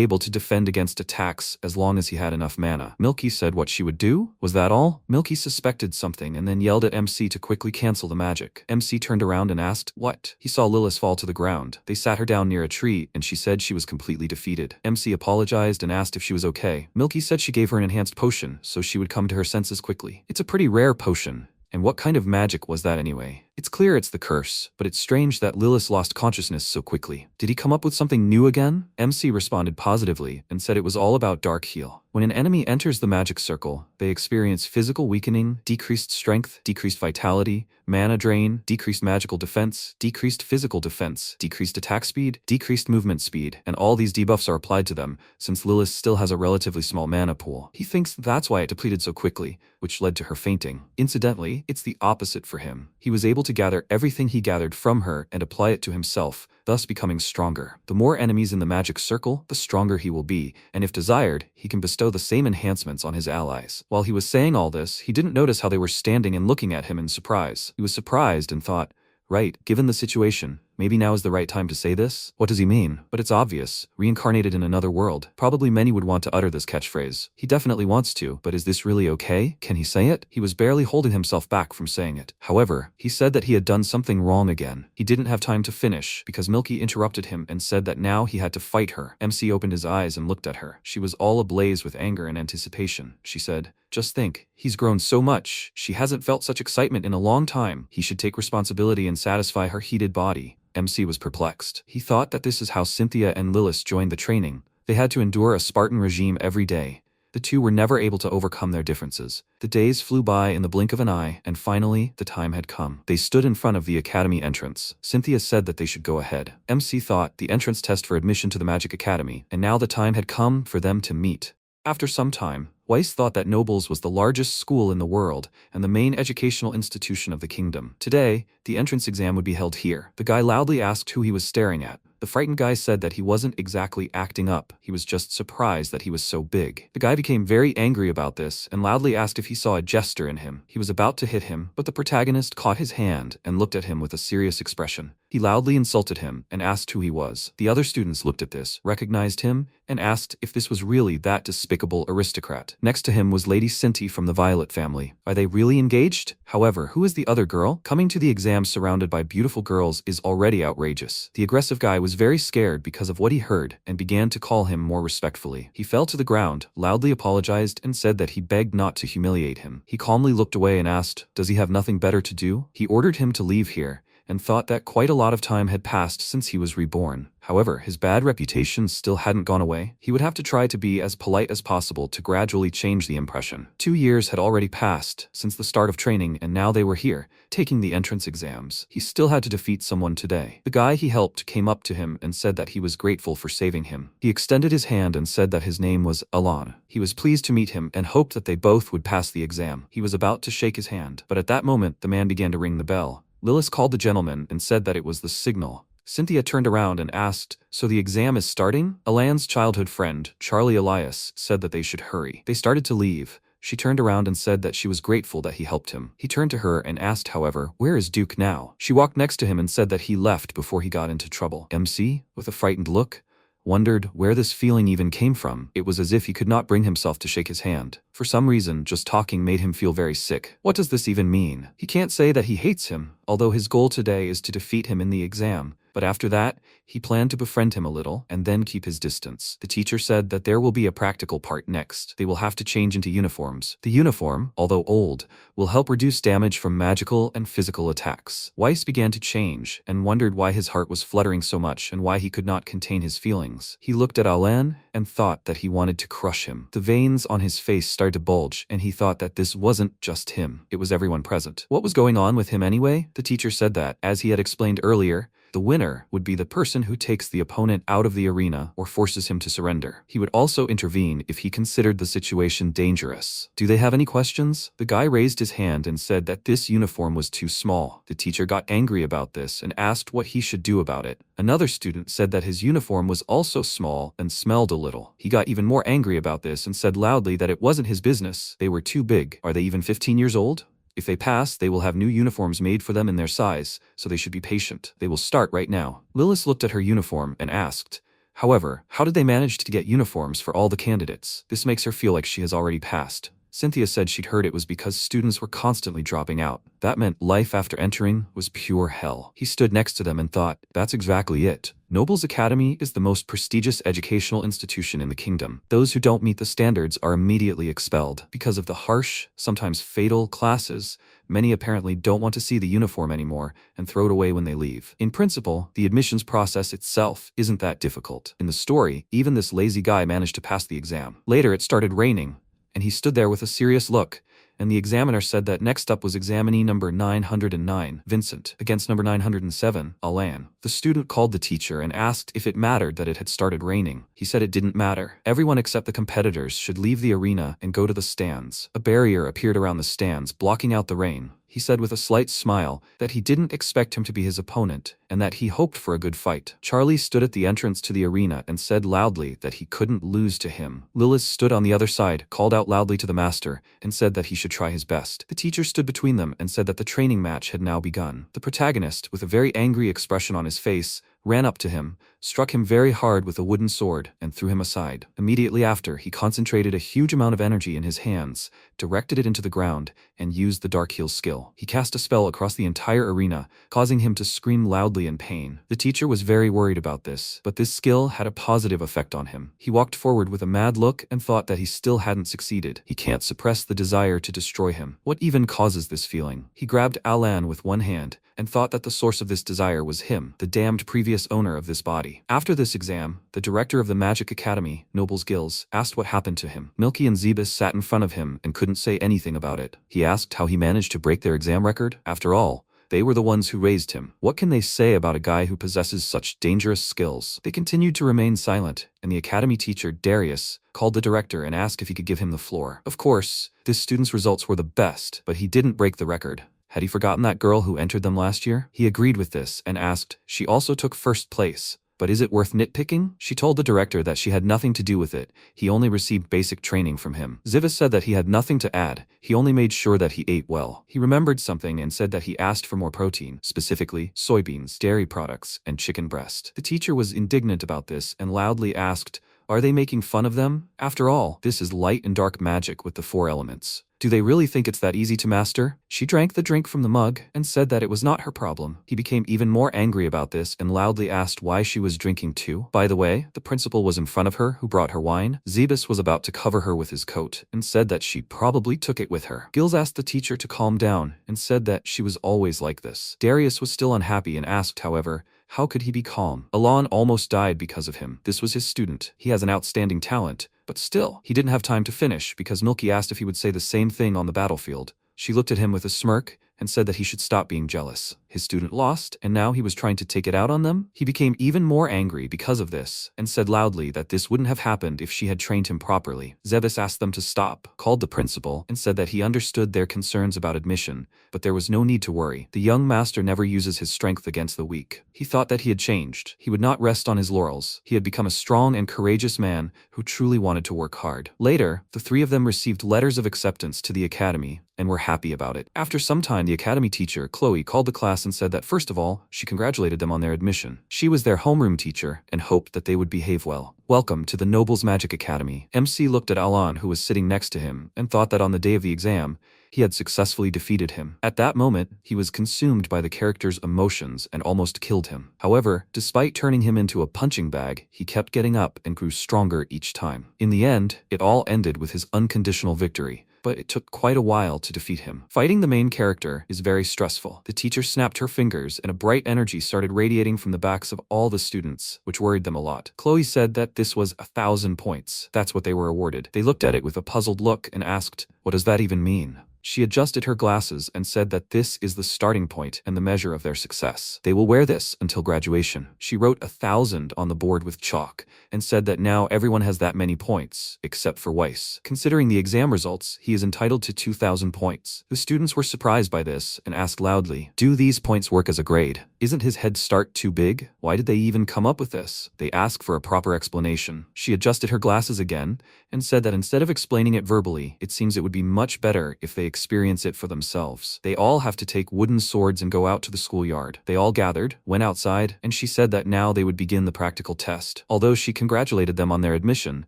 able to defend against attacks as long as he had enough mana. Milky said what she would do? Was that all? Milky suspected something and then yelled at MC to quickly cancel the magic. MC turned around and asked, "What?" He saw Lilis fall to the ground. They sat her down near a tree and she said she was completely defeated. MC apologized and asked if she was okay. Milky said she gave her an enhanced potion so she would come to her senses quickly. It's a pretty rare potion. And what kind of magic was that anyway? It's clear it's the curse, but it's strange that Lilis lost consciousness so quickly. Did he come up with something new again? MC responded positively and said it was all about Dark Heal. When an enemy enters the magic circle, they experience physical weakening, decreased strength, decreased vitality, mana drain, decreased magical defense, decreased physical defense, decreased attack speed, decreased movement speed, and all these debuffs are applied to them since Lilis still has a relatively small mana pool. He thinks that's why it depleted so quickly, which led to her fainting. Incidentally, it's the opposite for him. He was able to gather everything he gathered from her and apply it to himself, thus becoming stronger. The more enemies in the magic circle, the stronger he will be, and if desired, he can bestow the same enhancements on his allies. While he was saying all this, he didn't notice how they were standing and looking at him in surprise. He was surprised and thought, right, given the situation, maybe now is the right time to say this? What does he mean? But it's obvious. Reincarnated in another world. Probably many would want to utter this catchphrase. He definitely wants to, but is this really okay? Can he say it? He was barely holding himself back from saying it. However, he said that he had done something wrong again. He didn't have time to finish, because Milky interrupted him and said that now he had to fight her. MC opened his eyes and looked at her. She was all ablaze with anger and anticipation. She said, "Just think, he's grown so much. She hasn't felt such excitement in a long time. He should take responsibility and satisfy her heated body." MC was perplexed. He thought that this is how Cynthia and Lilis joined the training. They had to endure a Spartan regime every day. The two were never able to overcome their differences. The days flew by in the blink of an eye, and finally, the time had come. They stood in front of the academy entrance. Cynthia said that they should go ahead. MC thought the entrance test for admission to the Magic Academy, and now the time had come for them to meet. After some time, Weiss thought that Nobles was the largest school in the world and the main educational institution of the kingdom. Today, the entrance exam would be held here. The guy loudly asked who he was staring at. The frightened guy said that he wasn't exactly acting up, he was just surprised that he was so big. The guy became very angry about this and loudly asked if he saw a jester in him. He was about to hit him, but the protagonist caught his hand and looked at him with a serious expression. He loudly insulted him and asked who he was. The other students looked at this, recognized him, and asked if this was really that despicable aristocrat. Next to him was Lady Cinti from the Violet family. Are they really engaged? However, who is the other girl? Coming to the exam surrounded by beautiful girls is already outrageous. The aggressive guy was very scared because of what he heard and began to call him more respectfully. He fell to the ground, loudly apologized, and said that he begged not to humiliate him. He calmly looked away and asked, "Does he have nothing better to do?" He ordered him to leave here and thought that quite a lot of time had passed since he was reborn. However, his bad reputation still hadn't gone away. He would have to try to be as polite as possible to gradually change the impression. 2 years had already passed since the start of training, and now they were here, taking the entrance exams. He still had to defeat someone today. The guy he helped came up to him and said that he was grateful for saving him. He extended his hand and said that his name was Alan. He was pleased to meet him and hoped that they both would pass the exam. He was about to shake his hand, but at that moment the man began to ring the bell. Lilis called the gentleman and said that it was the signal. Cynthia turned around and asked, "So the exam is starting?" Alan's childhood friend, Charlie Elias, said that they should hurry. They started to leave, She turned around and said that she was grateful that he helped him. He turned to her and asked, however, where is Duke now? She walked next to him and said that he left before he got into trouble. MC, with a frightened look, wondered where this feeling even came from. It was as if he could not bring himself to shake his hand. For some reason, just talking made him feel very sick. What does this even mean? He can't say that he hates him, although his goal today is to defeat him in the exam. But after that, he planned to befriend him a little and then keep his distance. The teacher said that there will be a practical part next. They will have to change into uniforms. The uniform, although old, will help reduce damage from magical and physical attacks. Weiss began to change and wondered why his heart was fluttering so much and why he could not contain his feelings. He looked at Alan and thought that he wanted to crush him. The veins on his face started to bulge and he thought that this wasn't just him. It was everyone present. What was going on with him anyway? The teacher said that, as he had explained earlier, the winner would be the person who takes the opponent out of the arena or forces him to surrender. He would also intervene if he considered the situation dangerous. Do they have any questions? The guy raised his hand and said that this uniform was too small. The teacher got angry about this and asked what he should do about it. Another student said that his uniform was also small and smelled a little. He got even more angry about this and said loudly that it wasn't his business. They were too big. Are they even 15 years old? If they pass, they will have new uniforms made for them in their size, so they should be patient. They will start right now. Lilis looked at her uniform and asked, however, how did they manage to get uniforms for all the candidates? This makes her feel like she has already passed. Cynthia said she'd heard it was because students were constantly dropping out. That meant life after entering was pure hell. He stood next to them and thought, that's exactly it. Nobles Academy is the most prestigious educational institution in the kingdom. Those who don't meet the standards are immediately expelled. Because of the harsh, sometimes fatal classes, many apparently don't want to see the uniform anymore and throw it away when they leave. In principle, the admissions process itself isn't that difficult. In the story, even this lazy guy managed to pass the exam. Later it started raining, and he stood there with a serious look, and the examiner said that next up was examinee number 909, Vincent, against number 907, Alan. The student called the teacher and asked if it mattered that it had started raining. He said it didn't matter. Everyone except the competitors should leave the arena and go to the stands. A barrier appeared around the stands, blocking out the rain. He said with a slight smile that he didn't expect him to be his opponent and that he hoped for a good fight. Charlie stood at the entrance to the arena and said loudly that he couldn't lose to him. Lilis stood on the other side, called out loudly to the master, and said that he should try his best. The teacher stood between them and said that the training match had now begun. The protagonist, with a very angry expression on his face, ran up to him, struck him very hard with a wooden sword, and threw him aside. Immediately after, he concentrated a huge amount of energy in his hands, directed it into the ground, and used the Dark Heal skill. He cast a spell across the entire arena, causing him to scream loudly in pain. The teacher was very worried about this, but this skill had a positive effect on him. He walked forward with a mad look and thought that he still hadn't succeeded. He can't suppress the desire to destroy him. What even causes this feeling? He grabbed Alan with one hand, and thought that the source of this desire was him, the damned previous owner of this body. After this exam, the director of the Magic Academy, Nobles Gills, asked what happened to him. Milky and Zebus sat in front of him and couldn't say anything about it. He asked how he managed to break their exam record. After all, they were the ones who raised him. What can they say about a guy who possesses such dangerous skills? They continued to remain silent, and the academy teacher, Darius, called the director and asked if he could give him the floor. Of course, this student's results were the best, but he didn't break the record. Had he forgotten that girl who entered them last year? He agreed with this and asked, she also took first place. But is it worth nitpicking? She told the director that she had nothing to do with it. He only received basic training from him. Zivas said that he had nothing to add. He only made sure that he ate well. He remembered something and said that he asked for more protein, specifically soybeans, dairy products, and chicken breast. The teacher was indignant about this and loudly asked, are they making fun of them? After all, this is light and dark magic with the 4 elements. Do they really think it's that easy to master? She drank the drink from the mug and said that it was not her problem. He became even more angry about this and loudly asked why she was drinking too. By the way, the principal was in front of her who brought her wine. Zebus was about to cover her with his coat and said that she probably took it with her. Gills asked the teacher to calm down and said that she was always like this. Darius was still unhappy and asked, however, how could he be calm? Alon almost died because of him. This was his student. He has an outstanding talent. But still, he didn't have time to finish because Milky asked if he would say the same thing on the battlefield. She looked at him with a smirk and said that he should stop being jealous. His student lost, and now he was trying to take it out on them? He became even more angry because of this, and said loudly that this wouldn't have happened if she had trained him properly. Zebes asked them to stop, called the principal, and said that he understood their concerns about admission, but there was no need to worry. The young master never uses his strength against the weak. He thought that he had changed. He would not rest on his laurels. He had become a strong and courageous man who truly wanted to work hard. Later, the three of them received letters of acceptance to the academy, and were happy about it. After some time, the academy teacher, Chloe, called the class and said that first of all, she congratulated them on their admission. She was their homeroom teacher and hoped that they would behave well. Welcome to the Nobles Magic Academy. MC looked at Alan, who was sitting next to him, and thought that on the day of the exam, he had successfully defeated him. At that moment, he was consumed by the character's emotions and almost killed him. However, despite turning him into a punching bag, he kept getting up and grew stronger each time. In the end, it all ended with his unconditional victory, but it took quite a while to defeat him. Fighting the main character is very stressful. The teacher snapped her fingers and a bright energy started radiating from the backs of all the students, which worried them a lot. Chloe said that this was 1,000 points. That's what they were awarded. They looked at it with a puzzled look and asked, "What does that even mean?" She adjusted her glasses and said that this is the starting point and the measure of their success. They will wear this until graduation. She wrote 1,000 on the board with chalk and said that now everyone has that many points, except for Weiss. Considering the exam results, he is entitled to 2,000 points. The students were surprised by this and asked loudly, "Do these points work as a grade? Isn't his head start too big? Why did they even come up with this?" They asked for a proper explanation. She adjusted her glasses again and said that instead of explaining it verbally, it seems it would be much better if they experience it for themselves. They all have to take wooden swords and go out to the schoolyard. They all gathered, went outside, and she said that now they would begin the practical test. Although she congratulated them on their admission,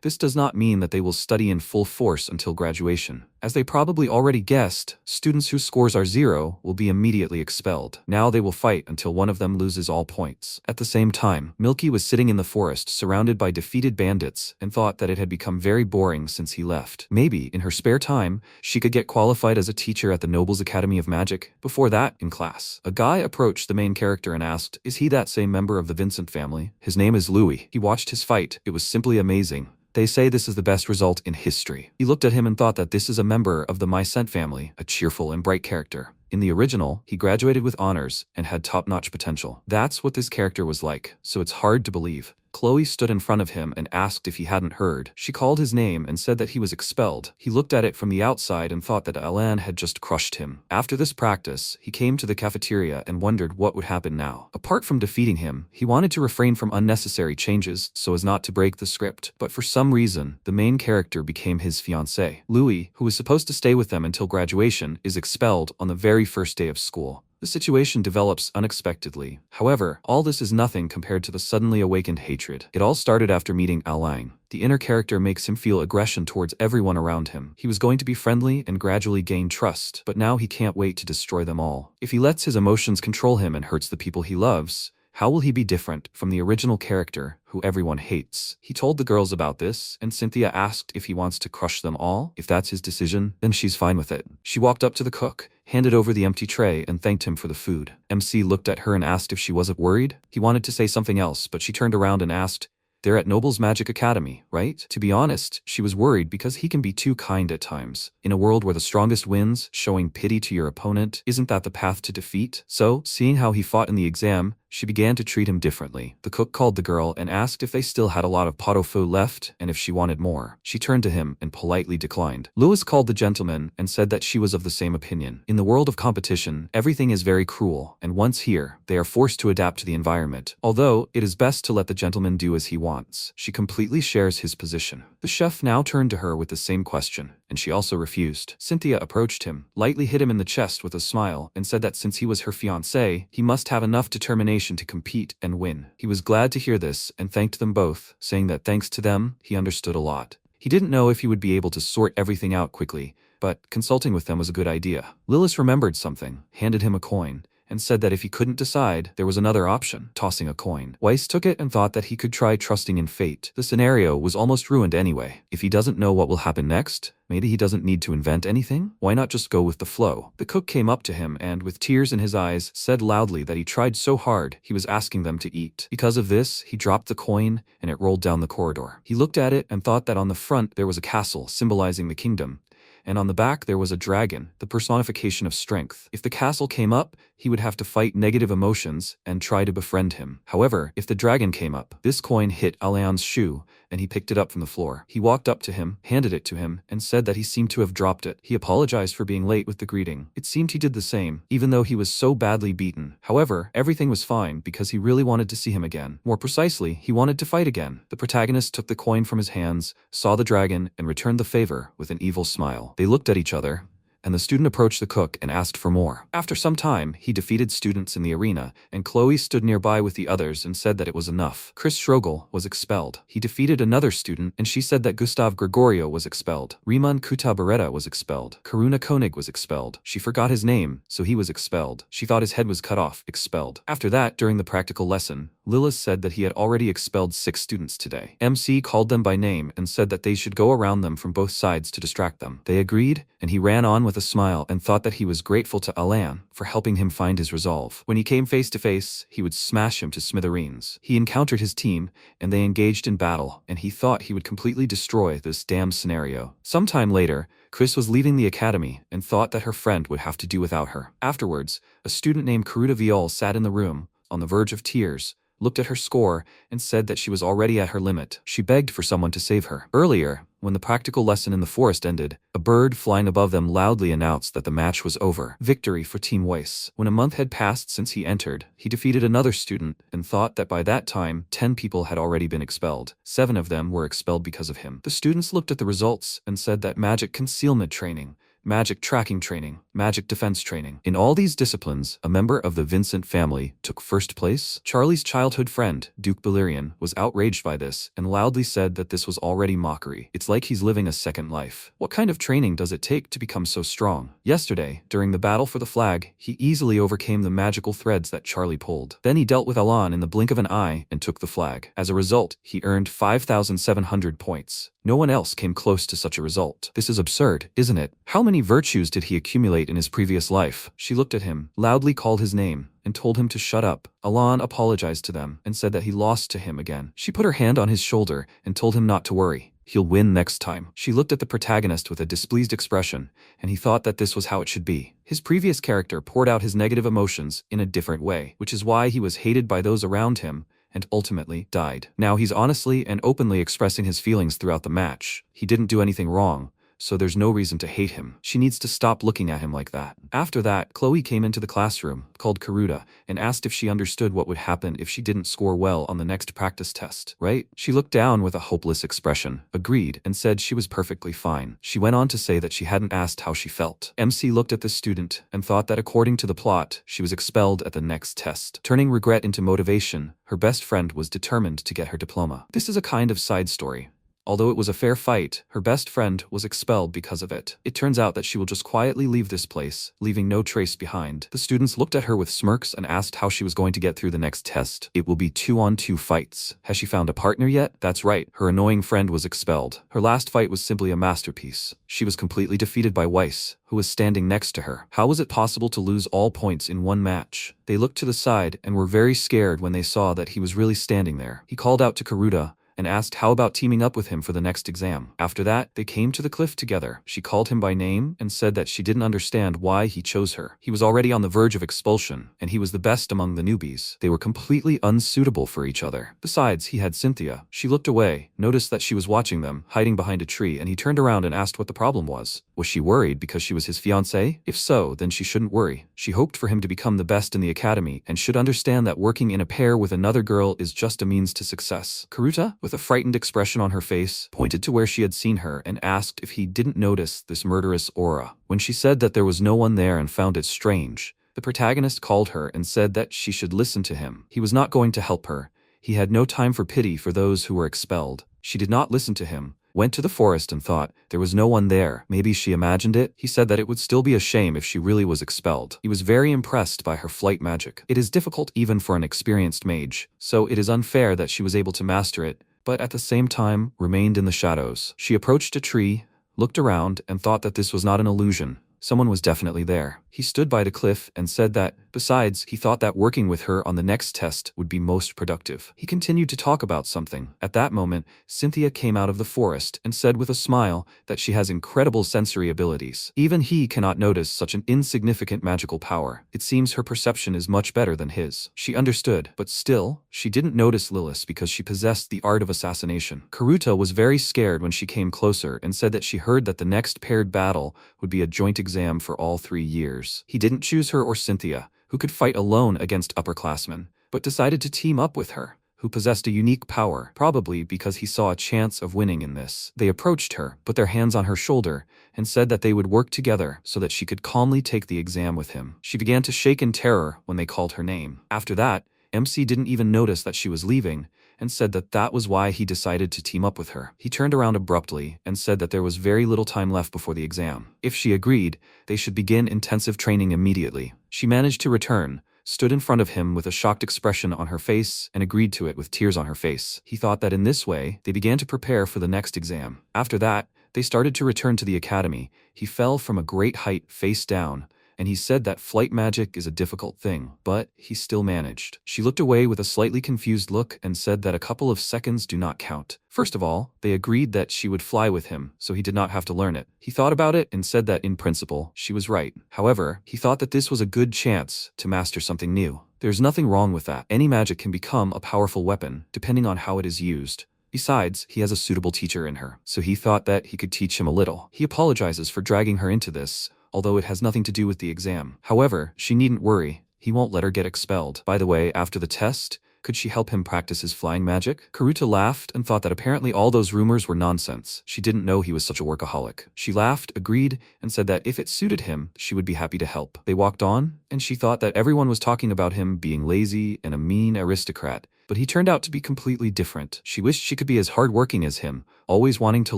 this does not mean that they will study in full force until graduation. As they probably already guessed, students whose scores are 0 will be immediately expelled. Now they will fight until one of them loses all points. At the same time, Milky was sitting in the forest surrounded by defeated bandits and thought that it had become very boring since he left. Maybe, in her spare time, she could get qualified as a teacher at the Nobles Academy of Magic. Before that, in class, a guy approached the main character and asked, "Is he that same member of the Vincent family?" His name is Louis. He watched his fight. It was simply amazing. They say this is the best result in history. He looked at him and thought that this is a member of the Mycent family, a cheerful and bright character. In the original, he graduated with honors and had top-notch potential. That's what this character was like, so it's hard to believe. Chloe stood in front of him and asked if he hadn't heard. She called his name and said that he was expelled. He looked at it from the outside and thought that Alan had just crushed him. After this practice, he came to the cafeteria and wondered what would happen now. Apart from defeating him, he wanted to refrain from unnecessary changes so as not to break the script. But for some reason, the main character became his fiancé. Louis, who was supposed to stay with them until graduation, is expelled on the very first day of school. The situation develops unexpectedly. However, all this is nothing compared to the suddenly awakened hatred. It all started after meeting Alang. The inner character makes him feel aggression towards everyone around him. He was going to be friendly and gradually gain trust, but now he can't wait to destroy them all. If he lets his emotions control him and hurts the people he loves, how will he be different from the original character who everyone hates? He told the girls about this, and Cynthia asked if he wants to crush them all. If that's his decision, then she's fine with it. She walked up to the cook, handed over the empty tray, and thanked him for the food. MC looked at her and asked if she wasn't worried. He wanted to say something else, but she turned around and asked, "They're at Nobles Magic Academy, right?" To be honest, she was worried because he can be too kind at times. In a world where the strongest wins, showing pity to your opponent, isn't that the path to defeat? So, seeing how he fought in the exam, she began to treat him differently. The cook called the girl and asked if they still had a lot of pot au feu left and if she wanted more. She turned to him and politely declined. Louis called the gentleman and said that she was of the same opinion. In the world of competition, everything is very cruel, and once here, they are forced to adapt to the environment. Although, it is best to let the gentleman do as he wants. She completely shares his position. The chef now turned to her with the same question, and she also refused. Cynthia approached him, lightly hit him in the chest with a smile, and said that since he was her fiancé, he must have enough determination to compete and win. He was glad to hear this and thanked them both, saying that thanks to them, he understood a lot. He didn't know if he would be able to sort everything out quickly, but consulting with them was a good idea. Lilis remembered something, handed him a coin, and said that if he couldn't decide, there was another option, tossing a coin. Weiss took it and thought that he could try trusting in fate. The scenario was almost ruined anyway. If he doesn't know what will happen next, maybe he doesn't need to invent anything? Why not just go with the flow? The cook came up to him and, with tears in his eyes, said loudly that he tried so hard he was asking them to eat. Because of this, he dropped the coin and it rolled down the corridor. He looked at it and thought that on the front there was a castle symbolizing the kingdom, and on the back there was a dragon, the personification of strength. If the castle came up, he would have to fight negative emotions and try to befriend him. However, if the dragon came up, this coin hit Alain's shoe, and he picked it up from the floor. He walked up to him, handed it to him, and said that he seemed to have dropped it. He apologized for being late with the greeting. It seemed he did the same, even though he was so badly beaten. However, everything was fine because he really wanted to see him again. More precisely, he wanted to fight again. The protagonist took the coin from his hands, saw the dragon, and returned the favor with an evil smile. They looked at each other, and the student approached the cook and asked for more. After some time, he defeated students in the arena, and Chloe stood nearby with the others and said that it was enough. Chris Schrogel was expelled. He defeated another student, and she said that Gustav Gregorio was expelled. Riemann Kutabareta was expelled. Karuna Koenig was expelled. She forgot his name, so he was expelled. She thought his head was cut off, expelled. After that, during the practical lesson, Lilis said that he had already expelled 6 students today. MC called them by name and said that they should go around them from both sides to distract them. They agreed, and he ran on with a smile and thought that he was grateful to Alain for helping him find his resolve. When he came face to face, he would smash him to smithereens. He encountered his team, and they engaged in battle, and he thought he would completely destroy this damn scenario. Sometime later, Chris was leaving the academy and thought that her friend would have to do without her. Afterwards, a student named Karuta Viol sat in the room, on the verge of tears, looked at her score, and said that she was already at her limit. She begged for someone to save her. Earlier, when the practical lesson in the forest ended, a bird flying above them loudly announced that the match was over. Victory for Team Weiss. When a month had passed since he entered, he defeated another student and thought that by that time, 10 people had already been expelled. 7 of them were expelled because of him. The students looked at the results and said that magic concealment training, magic tracking training, magic defense training. In all these disciplines, a member of the Vincent family took first place. Charlie's childhood friend, Duke Balerion, was outraged by this and loudly said that this was already mockery. It's like he's living a second life. What kind of training does it take to become so strong? Yesterday, during the battle for the flag, he easily overcame the magical threads that Charlie pulled. Then he dealt with Alain in the blink of an eye and took the flag. As a result, he earned 5,700 points. No one else came close to such a result. This is absurd, isn't it? How many virtues did he accumulate in his previous life? She looked at him, loudly called his name, and told him to shut up. Alain apologized to them and said that he lost to him again. She put her hand on his shoulder and told him not to worry. He'll win next time. She looked at the protagonist with a displeased expression, and he thought that this was how it should be. His previous character poured out his negative emotions in a different way, which is why he was hated by those around him and ultimately died. Now he's honestly and openly expressing his feelings throughout the match. He didn't do anything wrong, so there's no reason to hate him. She needs to stop looking at him like that. After that, Chloe came into the classroom, called Karuta, and asked if she understood what would happen if she didn't score well on the next practice test. Right? She looked down with a hopeless expression, agreed, and said she was perfectly fine. She went on to say that she hadn't asked how she felt. MC looked at the student and thought that according to the plot, she was expelled at the next test. Turning regret into motivation, her best friend was determined to get her diploma. This is a kind of side story. Although it was a fair fight, her best friend was expelled because of it. It turns out that she will just quietly leave this place, leaving no trace behind. The students looked at her with smirks and asked how she was going to get through the next test. It will be 2-on-2 fights. Has she found a partner yet? That's right, her annoying friend was expelled. Her last fight was simply a masterpiece. She was completely defeated by Weiss, who was standing next to her. How was it possible to lose all points in one match? They looked to the side and were very scared when they saw that he was really standing there. He called out to Karuta and asked how about teaming up with him for the next exam. After that, they came to the cliff together. She called him by name and said that she didn't understand why he chose her. He was already on the verge of expulsion, and he was the best among the newbies. They were completely unsuitable for each other. Besides, he had Cynthia. She looked away, noticed that she was watching them, hiding behind a tree, and he turned around and asked what the problem was. Was she worried because she was his fiancée? If so, then she shouldn't worry. She hoped for him to become the best in the academy and should understand that working in a pair with another girl is just a means to success. Karuta, with a frightened expression on her face, pointed to where she had seen her and asked if he didn't notice this murderous aura. When she said that there was no one there and found it strange, the protagonist called her and said that she should listen to him. He was not going to help her. He had no time for pity for those who were expelled. She did not listen to him, went to the forest and thought there was no one there. Maybe she imagined it. He said that it would still be a shame if she really was expelled. He was very impressed by her flight magic. It is difficult even for an experienced mage, so it is unfair that she was able to master it, but at the same time remained in the shadows. She approached a tree, looked around, and thought that this was not an illusion, someone was definitely there. He stood by the cliff and said that, besides, he thought that working with her on the next test would be most productive. He continued to talk about something. At that moment, Cynthia came out of the forest and said with a smile that she has incredible sensory abilities. Even he cannot notice such an insignificant magical power. It seems her perception is much better than his. She understood, but still, she didn't notice Lilis because she possessed the art of assassination. Karuta was very scared when she came closer and said that she heard that the next paired battle would be a joint exam for all 3 years. He didn't choose her or Cynthia, who could fight alone against upperclassmen, but decided to team up with her, who possessed a unique power, probably because he saw a chance of winning in this. They approached her, put their hands on her shoulder, and said that they would work together so that she could calmly take the exam with him. She began to shake in terror when they called her name. After that, MC didn't even notice that she was leaving, and said that that was why he decided to team up with her. He turned around abruptly and said that there was very little time left before the exam. If she agreed, they should begin intensive training immediately. She managed to return, stood in front of him with a shocked expression on her face, and agreed to it with tears on her face. He thought that in this way, they began to prepare for the next exam. After that, they started to return to the academy. He fell from a great height face down, and he said that flight magic is a difficult thing, but he still managed. She looked away with a slightly confused look and said that a couple of seconds do not count. First of all, they agreed that she would fly with him, so he did not have to learn it. He thought about it and said that in principle, she was right. However, he thought that this was a good chance to master something new. There's nothing wrong with that. Any magic can become a powerful weapon, depending on how it is used. Besides, he has a suitable teacher in her, so he thought that he could teach him a little. He apologizes for dragging her into this, although it has nothing to do with the exam. However, she needn't worry. He won't let her get expelled. By the way, after the test, could she help him practice his flying magic? Karuta laughed and thought that apparently all those rumors were nonsense. She didn't know he was such a workaholic. She laughed, agreed, and said that if it suited him, she would be happy to help. They walked on, and she thought that everyone was talking about him being lazy and a mean aristocrat, but he turned out to be completely different. She wished she could be as hardworking as him, always wanting to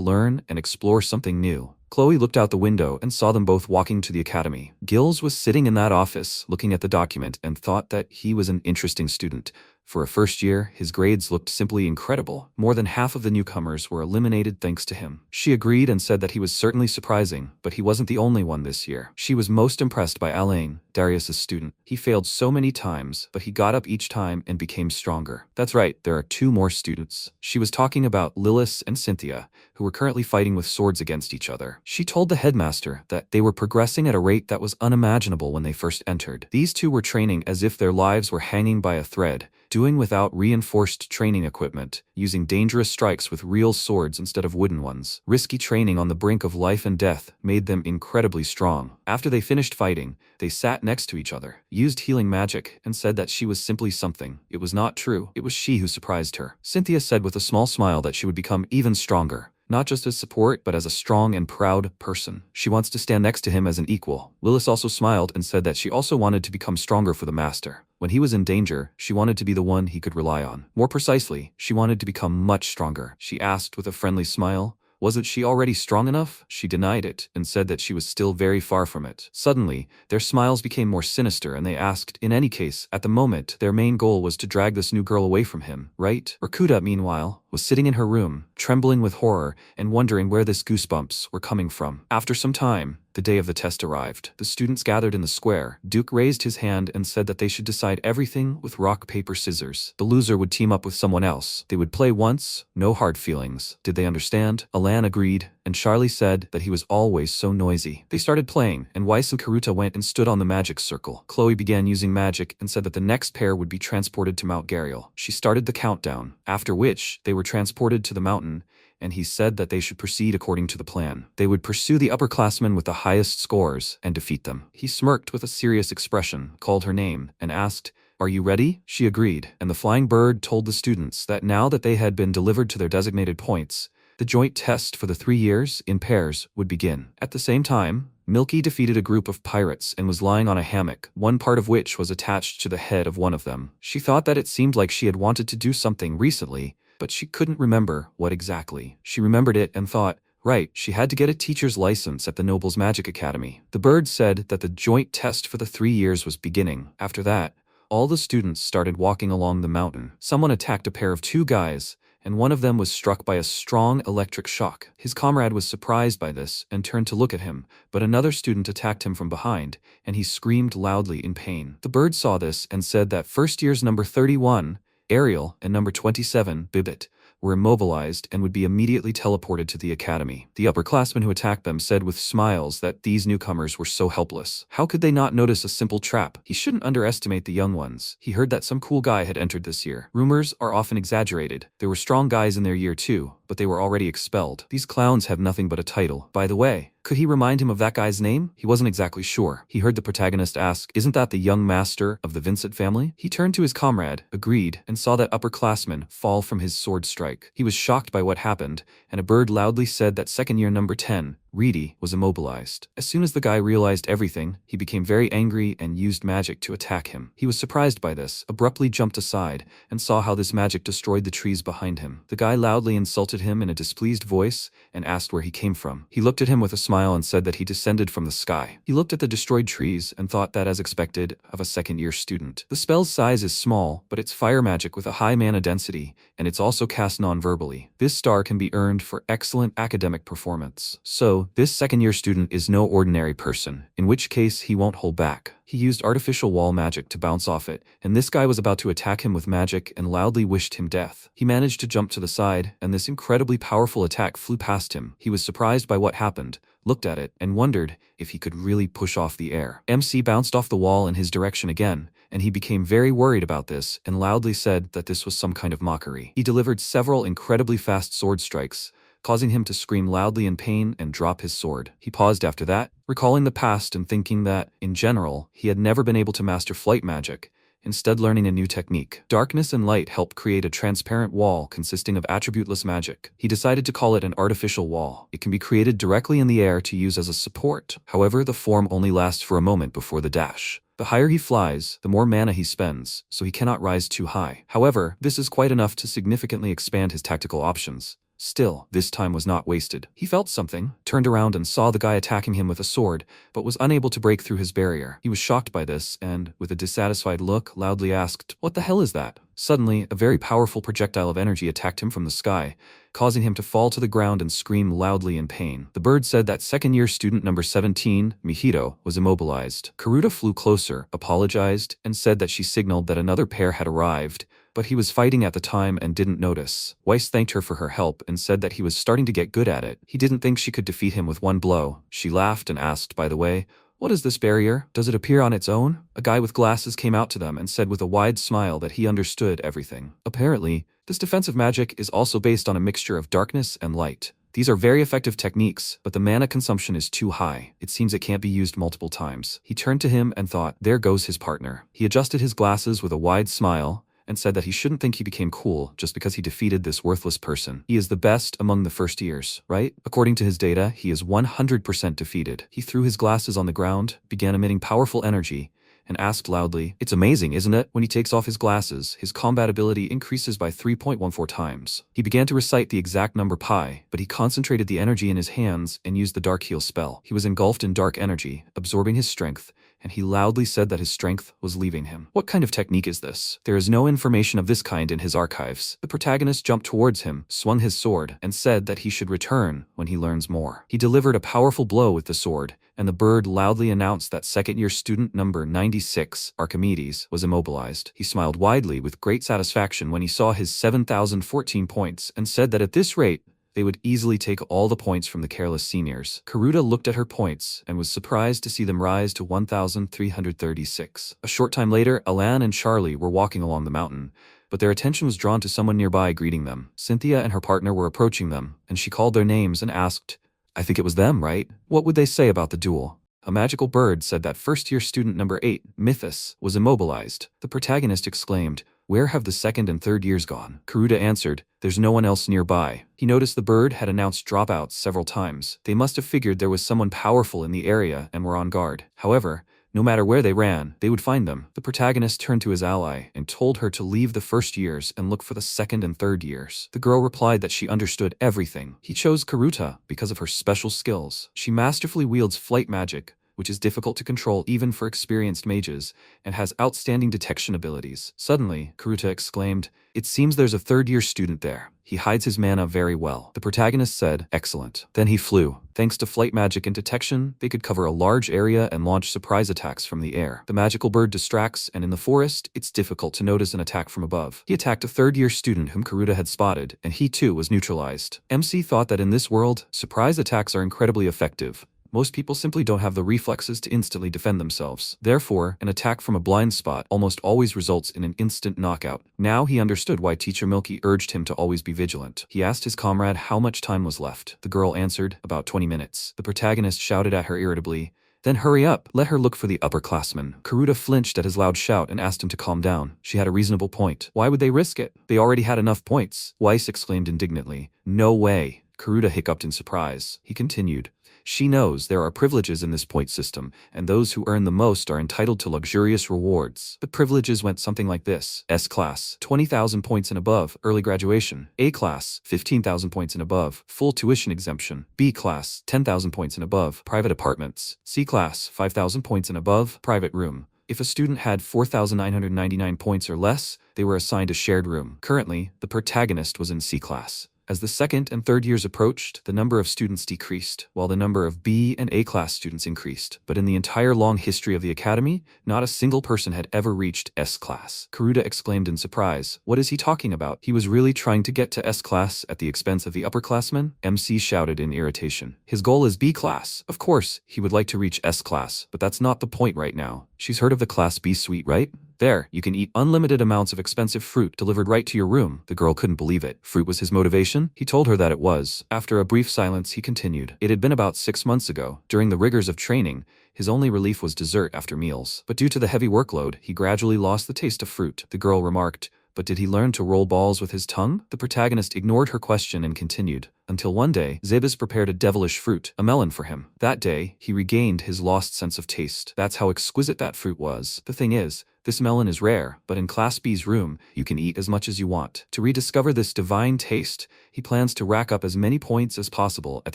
learn and explore something new. Chloe looked out the window and saw them both walking to the academy. Gills was sitting in that office, looking at the document, and thought that he was an interesting student. For a first year, his grades looked simply incredible. More than half of the newcomers were eliminated thanks to him. She agreed and said that he was certainly surprising, but he wasn't the only one this year. She was most impressed by Alain, Darius's student. He failed so many times, but he got up each time and became stronger. That's right, there are 2 more students. She was talking about Lilis and Cynthia, who were currently fighting with swords against each other. She told the headmaster that they were progressing at a rate that was unimaginable when they first entered. These 2 were training as if their lives were hanging by a thread, doing without reinforced training equipment, using dangerous strikes with real swords instead of wooden ones. Risky training on the brink of life and death made them incredibly strong. After they finished fighting, they sat next to each other, used healing magic, and said that she was simply something. It was not true. It was she who surprised her. Cynthia said with a small smile that she would become even stronger. Not just as support, but as a strong and proud person. She wants to stand next to him as an equal. Lilis also smiled and said that she also wanted to become stronger for the master. When he was in danger, she wanted to be the one he could rely on. More precisely, she wanted to become much stronger. She asked with a friendly smile, wasn't she already strong enough? She denied it and said that she was still very far from it. Suddenly, their smiles became more sinister and they asked, in any case, at the moment, their main goal was to drag this new girl away from him, right? Rakuda, meanwhile, was sitting in her room, trembling with horror and wondering where this goosebumps were coming from. After some time, the day of the test arrived. The students gathered in the square. Duke raised his hand and said that they should decide everything with rock, paper, scissors. The loser would team up with someone else. They would play once, no hard feelings. Did they understand? Alan agreed, and Charlie said that he was always so noisy. They started playing, and Weiss and Karuta went and stood on the magic circle. Chloe began using magic and said that the next pair would be transported to Mount Gariel. She started the countdown, after which they were transported to the mountain, and he said that they should proceed according to the plan. They would pursue the upperclassmen with the highest scores and defeat them. He smirked with a serious expression, called her name, and asked, "Are you ready?" She agreed, and the flying bird told the students that now that they had been delivered to their designated points, the joint test for the 3 years, in pairs, would begin. At the same time, Milky defeated a group of pirates and was lying on a hammock, one part of which was attached to the head of one of them. She thought that it seemed like she had wanted to do something recently, but she couldn't remember what exactly. She remembered it and thought, right, she had to get a teacher's license at the Noble's Magic Academy. The bird said that the joint test for the 3 years was beginning. After that, all the students started walking along the mountain. Someone attacked a pair of 2 guys, and one of them was struck by a strong electric shock. His comrade was surprised by this and turned to look at him, but another student attacked him from behind, and he screamed loudly in pain. The bird saw this and said that first year's number 31, Ariel, and number 27, Bibit, were immobilized and would be immediately teleported to the academy. The upperclassmen who attacked them said with smiles that these newcomers were so helpless. How could they not notice a simple trap? He shouldn't underestimate the young ones. He heard that some cool guy had entered this year. Rumors are often exaggerated. There were strong guys in their year too, but they were already expelled. These clowns have nothing but a title. By the way, could he remind him of that guy's name? He wasn't exactly sure. He heard the protagonist ask, "Isn't that the young master of the Vincent family?" He turned to his comrade, agreed, and saw that upperclassman fall from his sword strike. He was shocked by what happened, and a bird loudly said that second year number 10, Reedy, was immobilized. As soon as the guy realized everything, he became very angry and used magic to attack him. He was surprised by this, abruptly jumped aside, and saw how this magic destroyed the trees behind him. The guy loudly insulted him in a displeased voice and asked where he came from. He looked at him with a smile and said that he descended from the sky. He looked at the destroyed trees and thought that as expected of a second-year student. The spell's size is small, but it's fire magic with a high mana density, and it's also cast non-verbally. This star can be earned for excellent academic performance. So, this second-year student is no ordinary person, in which case he won't hold back. He used artificial wall magic to bounce off it, and this guy was about to attack him with magic and loudly wished him death. He managed to jump to the side, and this incredibly powerful attack flew past him. He was surprised by what happened, looked at it, and wondered if he could really push off the air. MC bounced off the wall in his direction again, and he became very worried about this and loudly said that this was some kind of mockery. He delivered several incredibly fast sword strikes, causing him to scream loudly in pain and drop his sword. He paused after that, recalling the past and thinking that, in general, he had never been able to master flight magic, instead learning a new technique. Darkness and light help create a transparent wall consisting of attributeless magic. He decided to call it an artificial wall. It can be created directly in the air to use as a support. However, the form only lasts for a moment before the dash. The higher he flies, the more mana he spends, so he cannot rise too high. However, this is quite enough to significantly expand his tactical options. Still, this time was not wasted. He felt something, turned around and saw the guy attacking him with a sword, but was unable to break through his barrier. He was shocked by this and, with a dissatisfied look, loudly asked, "What the hell is that?" Suddenly, a very powerful projectile of energy attacked him from the sky, causing him to fall to the ground and scream loudly in pain. The bird said that second-year student number 17, Mihito, was immobilized. Karuta flew closer, apologized, and said that she signaled that another pair had arrived, but he was fighting at the time and didn't notice. Weiss thanked her for her help and said that he was starting to get good at it. He didn't think she could defeat him with one blow. She laughed and asked, by the way, "What is this barrier? Does it appear on its own?" A guy with glasses came out to them and said with a wide smile that he understood everything. Apparently, this defensive magic is also based on a mixture of darkness and light. These are very effective techniques, but the mana consumption is too high. It seems it can't be used multiple times. He turned to him and thought, there goes his partner. He adjusted his glasses with a wide smile and said that he shouldn't think he became cool just because he defeated this worthless person. He is the best among the first years, right? According to his data, he is 100% defeated. He threw his glasses on the ground, began emitting powerful energy, and asked loudly, "It's amazing, isn't it?" When he takes off his glasses, his combat ability increases by 3.14 times. He began to recite the exact number pi, but he concentrated the energy in his hands and used the Dark Heal spell. He was engulfed in dark energy, absorbing his strength, and he loudly said that his strength was leaving him. What kind of technique is this? There is no information of this kind in his archives. The protagonist jumped towards him, swung his sword, and said that he should return when he learns more. He delivered a powerful blow with the sword, and the bird loudly announced that second-year student number 96, Archimedes, was immobilized. He smiled widely with great satisfaction when he saw his 7,014 points and said that at this rate, they would easily take all the points from the careless seniors. Karuta looked at her points and was surprised to see them rise to 1,336. A short time later, Alan and Charlie were walking along the mountain, but their attention was drawn to someone nearby greeting them. Cynthia and her partner were approaching them, and she called their names and asked, "I think it was them, right? What would they say about the duel?" A magical bird said that first-year student number 8, Mythos, was immobilized. The protagonist exclaimed, "Where have the second and third years gone?" Karuta answered, "There's no one else nearby." He noticed the bird had announced dropouts several times. They must have figured there was someone powerful in the area and were on guard. However, no matter where they ran, they would find them. The protagonist turned to his ally and told her to leave the first years and look for the second and third years. The girl replied that she understood everything. He chose Karuta because of her special skills. She masterfully wields flight magic, which is difficult to control even for experienced mages, and has outstanding detection abilities. Suddenly, Karuta exclaimed, "It seems there's a third-year student there. He hides his mana very well." The protagonist said, "Excellent." Then he flew. Thanks to flight magic and detection, they could cover a large area and launch surprise attacks from the air. The magical bird distracts, and in the forest, it's difficult to notice an attack from above. He attacked a third-year student whom Karuta had spotted, and he too was neutralized. MC thought that in this world, surprise attacks are incredibly effective. Most people simply don't have the reflexes to instantly defend themselves. Therefore, an attack from a blind spot almost always results in an instant knockout. Now he understood why Teacher Milky urged him to always be vigilant. He asked his comrade how much time was left. The girl answered, "About 20 minutes. The protagonist shouted at her irritably, "Then hurry up, let her look for the upperclassmen." Karuta flinched at his loud shout and asked him to calm down. She had a reasonable point. Why would they risk it? They already had enough points. Weiss exclaimed indignantly. "No way." Karuta hiccuped in surprise. He continued, "She knows there are privileges in this point system, and those who earn the most are entitled to luxurious rewards. The privileges went something like this. S-class, 20,000 points and above, early graduation. A-class, 15,000 points and above, full tuition exemption. B-class, 10,000 points and above, private apartments. C-class, 5,000 points and above, private room. If a student had 4,999 points or less, they were assigned a shared room." Currently, the protagonist was in C-class. As the second and third years approached, the number of students decreased, while the number of B and A-class students increased. But in the entire long history of the academy, not a single person had ever reached S-class. Karuta exclaimed in surprise, "What is he talking about? He was really trying to get to S-class at the expense of the upperclassmen?" MC shouted in irritation. "His goal is B-class. Of course, he would like to reach S-class, but that's not the point right now. She's heard of the Class B suite, right? There, you can eat unlimited amounts of expensive fruit delivered right to your room." The girl couldn't believe it. Fruit was his motivation? He told her that it was. After a brief silence, he continued. It had been about 6 months ago. During the rigors of training, his only relief was dessert after meals. But due to the heavy workload, he gradually lost the taste of fruit. The girl remarked, "But did he learn to roll balls with his tongue?" The protagonist ignored her question and continued. Until one day, Zebes prepared a devilish fruit, a melon, for him. That day, he regained his lost sense of taste. That's how exquisite that fruit was. The thing is, this melon is rare, but in Class B's room, you can eat as much as you want. To rediscover this divine taste, he plans to rack up as many points as possible at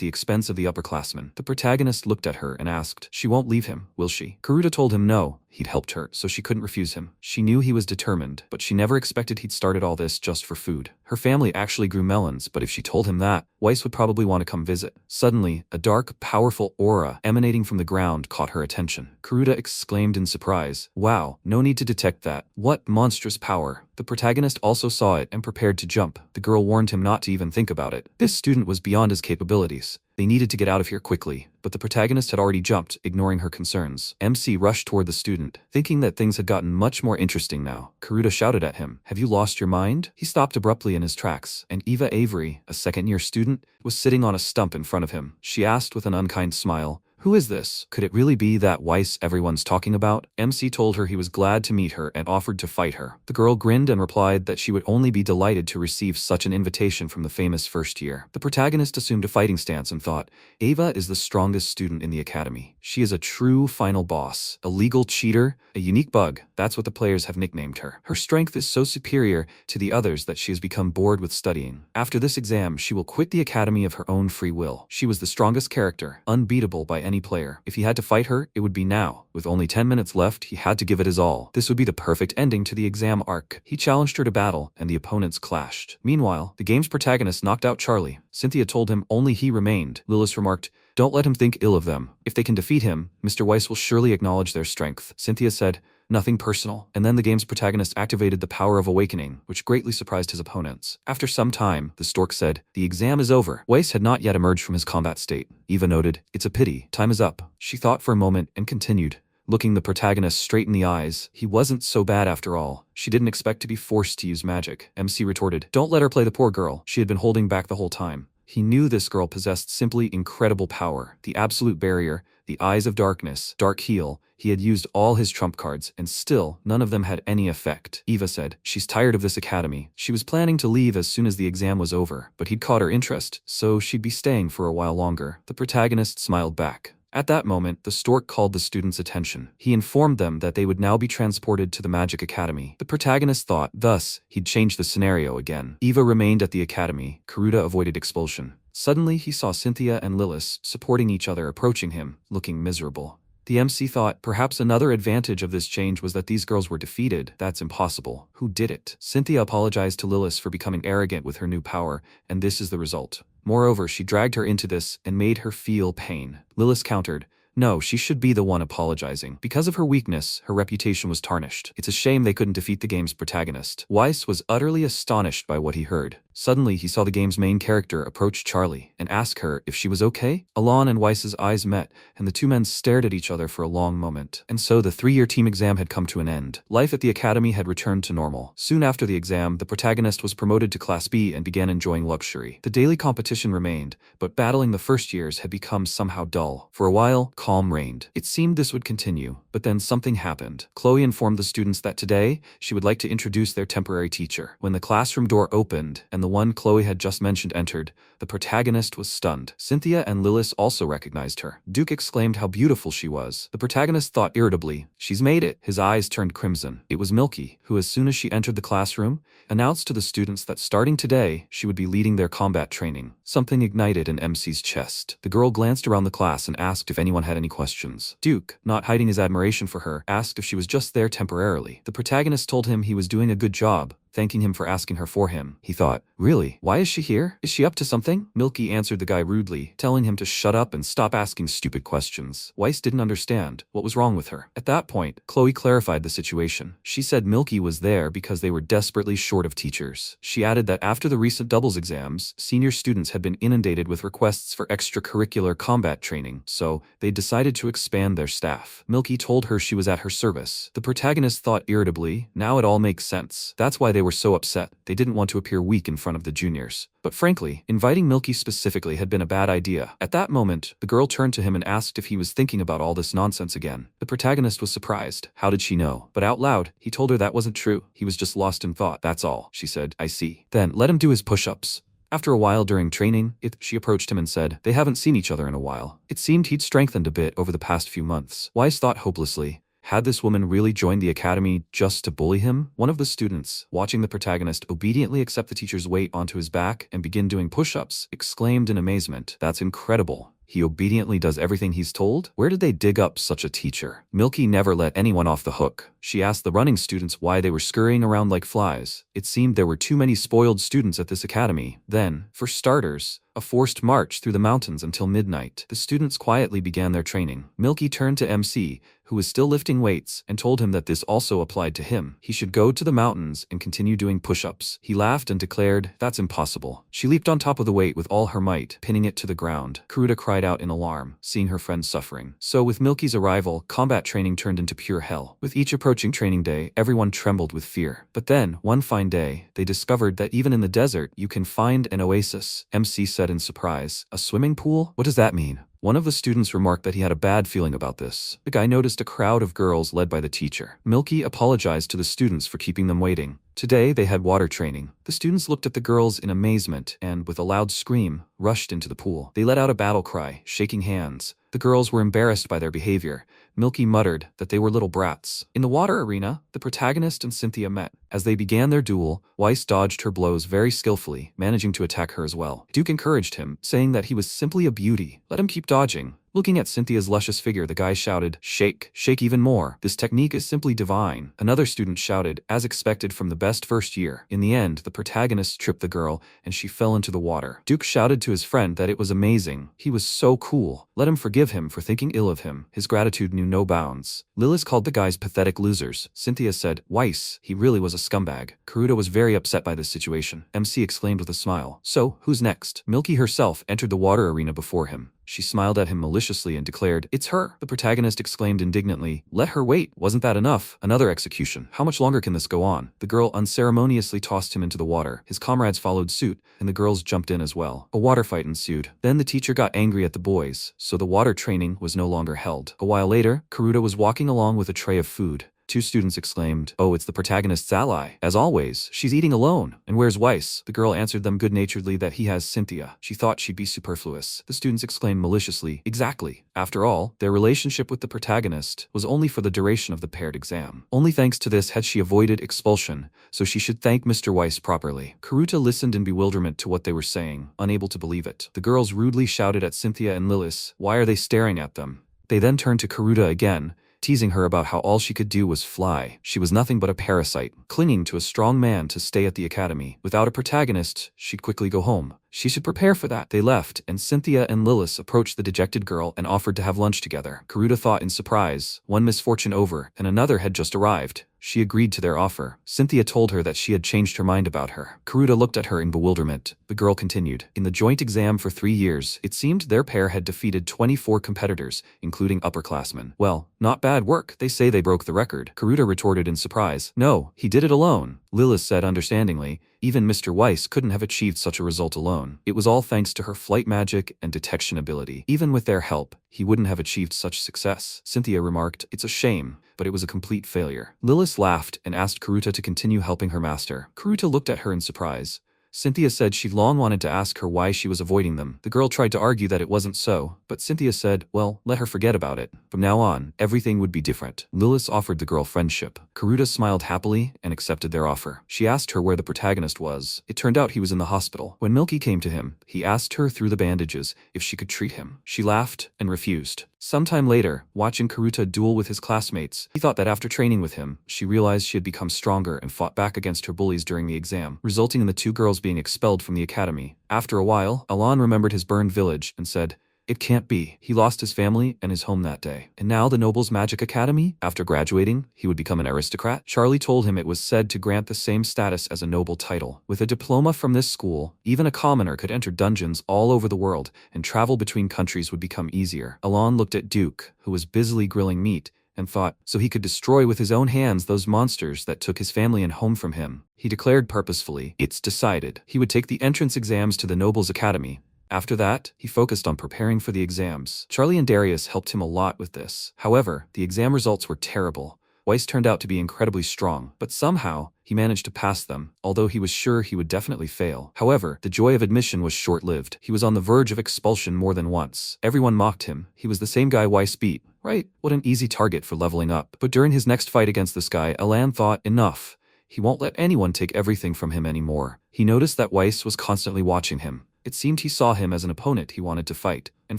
the expense of the upperclassmen. The protagonist looked at her and asked, "She won't leave him, will she?" Karuta told him no. He'd helped her, so she couldn't refuse him. She knew he was determined, but she never expected he'd started all this just for food. Her family actually grew melons, but if she told him that, Weiss would probably want to come visit. Suddenly, a dark, powerful aura emanating from the ground caught her attention. Karuta exclaimed in surprise, "Wow, no need to detect that. What monstrous power." The protagonist also saw it and prepared to jump. The girl warned him not to even think about it. This student was beyond his capabilities. They needed to get out of here quickly, but the protagonist had already jumped, ignoring her concerns. MC rushed toward the student, thinking that things had gotten much more interesting now. Karuta shouted at him, "Have you lost your mind?" He stopped abruptly in his tracks, and Eva Avery, a second-year student, was sitting on a stump in front of him. She asked with an unkind smile, "Who is this? Could it really be that Weiss everyone's talking about?" MC told her he was glad to meet her and offered to fight her. The girl grinned and replied that she would only be delighted to receive such an invitation from the famous first year. The protagonist assumed a fighting stance and thought, Ava is the strongest student in the academy. She is a true final boss, a legal cheater, a unique bug. That's what the players have nicknamed her. Her strength is so superior to the others that she has become bored with studying. After this exam, she will quit the academy of her own free will. She was the strongest character, unbeatable by any player. If he had to fight her, it would be now. With only 10 minutes left, he had to give it his all. This would be the perfect ending to the exam arc. He challenged her to battle, and the opponents clashed. Meanwhile, the game's protagonist knocked out Charlie. Cynthia told him only he remained. Lilis remarked, "Don't let him think ill of them. If they can defeat him, Mr. Weiss will surely acknowledge their strength." Cynthia said, "Nothing personal." And then the game's protagonist activated the power of awakening, which greatly surprised his opponents. After some time, the stork said, "The exam is over." Weiss had not yet emerged from his combat state. Eva noted, "It's a pity. Time is up." She thought for a moment and continued, looking the protagonist straight in the eyes. He wasn't so bad after all. She didn't expect to be forced to use magic. MC retorted, "Don't let her play the poor girl. She had been holding back the whole time." He knew this girl possessed simply incredible power. The absolute barrier, the eyes of darkness, dark heel. He had used all his trump cards, and still, none of them had any effect. Eva said, "She's tired of this academy." She was planning to leave as soon as the exam was over, but he'd caught her interest, so she'd be staying for a while longer. The protagonist smiled back. At that moment, the stork called the students' attention. He informed them that they would now be transported to the Magic Academy. The protagonist thought, thus, he'd change the scenario again. Eva remained at the academy. Karuta avoided expulsion. Suddenly, he saw Cynthia and Lilis supporting each other approaching him, looking miserable. The MC thought perhaps another advantage of this change was that these girls were defeated. That's impossible. Who did it? Cynthia apologized to Lilis for becoming arrogant with her new power, and this is the result. Moreover, she dragged her into this and made her feel pain. Lilis countered, no, she should be the one apologizing. Because of her weakness, her reputation was tarnished. It's a shame they couldn't defeat the game's protagonist. Weiss was utterly astonished by what he heard. Suddenly, he saw the game's main character approach Charlie and ask her if she was okay. Alon and Weiss's eyes met, and the two men stared at each other for a long moment. And so the 3-year team exam had come to an end. Life at the academy had returned to normal. Soon after the exam, the protagonist was promoted to Class B and began enjoying luxury. The daily competition remained, but battling the first years had become somehow dull. For a while, calm reigned. It seemed this would continue, but then something happened. Chloe informed the students that today, she would like to introduce their temporary teacher. When the classroom door opened, and the one Chloe had just mentioned entered, the protagonist was stunned. Cynthia and Lilis also recognized her. Duke exclaimed how beautiful she was. The protagonist thought irritably, she's made it. His eyes turned crimson. It was Milky, who as soon as she entered the classroom, announced to the students that starting today, she would be leading their combat training. Something ignited in MC's chest. The girl glanced around the class and asked if anyone had any questions. Duke, not hiding his admiration for her, asked if she was just there temporarily. The protagonist told him he was doing a good job, thanking him for asking her for him. He thought, really? Why is she here? Is she up to something? Milky answered the guy rudely, telling him to shut up and stop asking stupid questions. Weiss didn't understand what was wrong with her. At that point, Chloe clarified the situation. She said Milky was there because they were desperately short of teachers. She added that after the recent doubles exams, senior students had been inundated with requests for extracurricular combat training, so they decided to expand their staff. Milky told her she was at her service. The protagonist thought irritably, now it all makes sense. That's why they were so upset. They didn't want to appear weak in front of the juniors. But frankly, inviting Milky specifically had been a bad idea. At that moment, the girl turned to him and asked if he was thinking about all this nonsense again. The protagonist was surprised. How did she know? But out loud, he told her that wasn't true. He was just lost in thought. That's all, she said. I see. Then, let him do his push-ups. After a while during training, she approached him and said, they haven't seen each other in a while. It seemed he'd strengthened a bit over the past few months. Weiss thought hopelessly, had this woman really joined the academy just to bully him? One of the students, watching the protagonist obediently accept the teacher's weight onto his back and begin doing push-ups, exclaimed in amazement, that's incredible. He obediently does everything he's told? Where did they dig up such a teacher? Milky never let anyone off the hook. She asked the running students why they were scurrying around like flies. It seemed there were too many spoiled students at this academy. Then, for starters, a forced march through the mountains until midnight. The students quietly began their training. Milky turned to MC, who was still lifting weights, and told him that this also applied to him. He should go to the mountains and continue doing push-ups. He laughed and declared, that's impossible. She leaped on top of the weight with all her might, pinning it to the ground. Karuta cried out in alarm, seeing her friend suffering. So with Milky's arrival, combat training turned into pure hell. With each approaching training day, everyone trembled with fear. But then, one fine day, they discovered that even in the desert, you can find an oasis. MC said in surprise, a swimming pool? What does that mean? One of the students remarked that he had a bad feeling about this. The guy noticed a crowd of girls led by the teacher. Milky apologized to the students for keeping them waiting. Today, they had water training. The students looked at the girls in amazement and, with a loud scream, rushed into the pool. They let out a battle cry, shaking hands. The girls were embarrassed by their behavior. Milky muttered that they were little brats. In the water arena, the protagonist and Cynthia met. As they began their duel, Weiss dodged her blows very skillfully, managing to attack her as well. Duke encouraged him, saying that he was simply a beauty. Let him keep dodging. Looking at Cynthia's luscious figure, the guy shouted, shake, shake even more. This technique is simply divine. Another student shouted, as expected from the best first year. In the end, the protagonist tripped the girl, and she fell into the water. Duke shouted to his friend that it was amazing. He was so cool. Let him forgive him for thinking ill of him. His gratitude knew no bounds. Lilis called the guys pathetic losers. Cynthia said, Weiss, he really was a scumbag. Karuta was very upset by this situation. MC exclaimed with a smile, so, who's next? Milky herself entered the water arena before him. She smiled at him maliciously and declared, it's her. The protagonist exclaimed indignantly, let her wait. Wasn't that enough? Another execution. How much longer can this go on? The girl unceremoniously tossed him into the water. His comrades followed suit, and the girls jumped in as well. A water fight ensued. Then the teacher got angry at the boys, so the water training was no longer held. A while later, Karuta was walking along with a tray of food. Two students exclaimed, oh, it's the protagonist's ally. As always, she's eating alone. And where's Weiss? The girl answered them good-naturedly that he has Cynthia. She thought she'd be superfluous. The students exclaimed maliciously, exactly. After all, their relationship with the protagonist was only for the duration of the paired exam. Only thanks to this had she avoided expulsion, so she should thank Mr. Weiss properly. Karuta listened in bewilderment to what they were saying, unable to believe it. The girls rudely shouted at Cynthia and Lilis, why are they staring at them? They then turned to Karuta again, teasing her about how all she could do was fly. She was nothing but a parasite, clinging to a strong man to stay at the academy. Without a protagonist, she'd quickly go home. She should prepare for that. They left, and Cynthia and Lilis approached the dejected girl and offered to have lunch together. Karuta thought in surprise, one misfortune over, and another had just arrived. She agreed to their offer. Cynthia told her that she had changed her mind about her. Karuta looked at her in bewilderment. The girl continued. In the joint exam for 3 years, it seemed their pair had defeated 24 competitors, including upperclassmen. Well, not bad work. They say they broke the record. Karuta retorted in surprise. No, he did it alone. Lilis said understandingly. Even Mr. Weiss couldn't have achieved such a result alone. It was all thanks to her flight magic and detection ability. Even with their help, he wouldn't have achieved such success. Cynthia remarked, it's a shame, but it was a complete failure. Lilis laughed and asked Karuta to continue helping her master. Karuta looked at her in surprise. Cynthia said she'd long wanted to ask her why she was avoiding them. The girl tried to argue that it wasn't so, but Cynthia said, well, let her forget about it. From now on, everything would be different. Lilis offered the girl friendship. Karuta smiled happily and accepted their offer. She asked her where the protagonist was. It turned out he was in the hospital. When Milky came to him, he asked her through the bandages if she could treat him. She laughed and refused. Sometime later, watching Karuta duel with his classmates, he thought that after training with him, she realized she had become stronger and fought back against her bullies during the exam, resulting in the 2 girls being expelled from the academy. After a while, Alan remembered his burned village and said, it can't be. He lost his family and his home that day. And now the Nobles Magic Academy? After graduating, he would become an aristocrat? Charlie told him it was said to grant the same status as a noble title. With a diploma from this school, even a commoner could enter dungeons all over the world, and travel between countries would become easier. Alon looked at Duke, who was busily grilling meat, and thought, so he could destroy with his own hands those monsters that took his family and home from him. He declared purposefully, it's decided. He would take the entrance exams to the Nobles Academy. After that, he focused on preparing for the exams. Charlie and Darius helped him a lot with this. However, the exam results were terrible. Weiss turned out to be incredibly strong, but somehow, he managed to pass them, although he was sure he would definitely fail. However, the joy of admission was short-lived. He was on the verge of expulsion more than once. Everyone mocked him. He was the same guy Weiss beat. Right? What an easy target for leveling up. But during his next fight against this guy, Alan thought, enough. He won't let anyone take everything from him anymore. He noticed that Weiss was constantly watching him. It seemed he saw him as an opponent he wanted to fight. And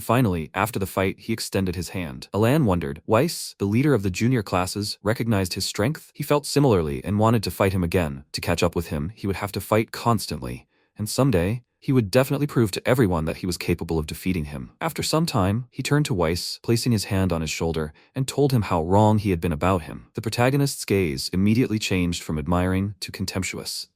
finally, after the fight, he extended his hand. Alan wondered, Weiss, the leader of the junior classes, recognized his strength? He felt similarly and wanted to fight him again. To catch up with him, he would have to fight constantly. And someday, he would definitely prove to everyone that he was capable of defeating him. After some time, he turned to Weiss, placing his hand on his shoulder, and told him how wrong he had been about him. The protagonist's gaze immediately changed from admiring to contemptuous.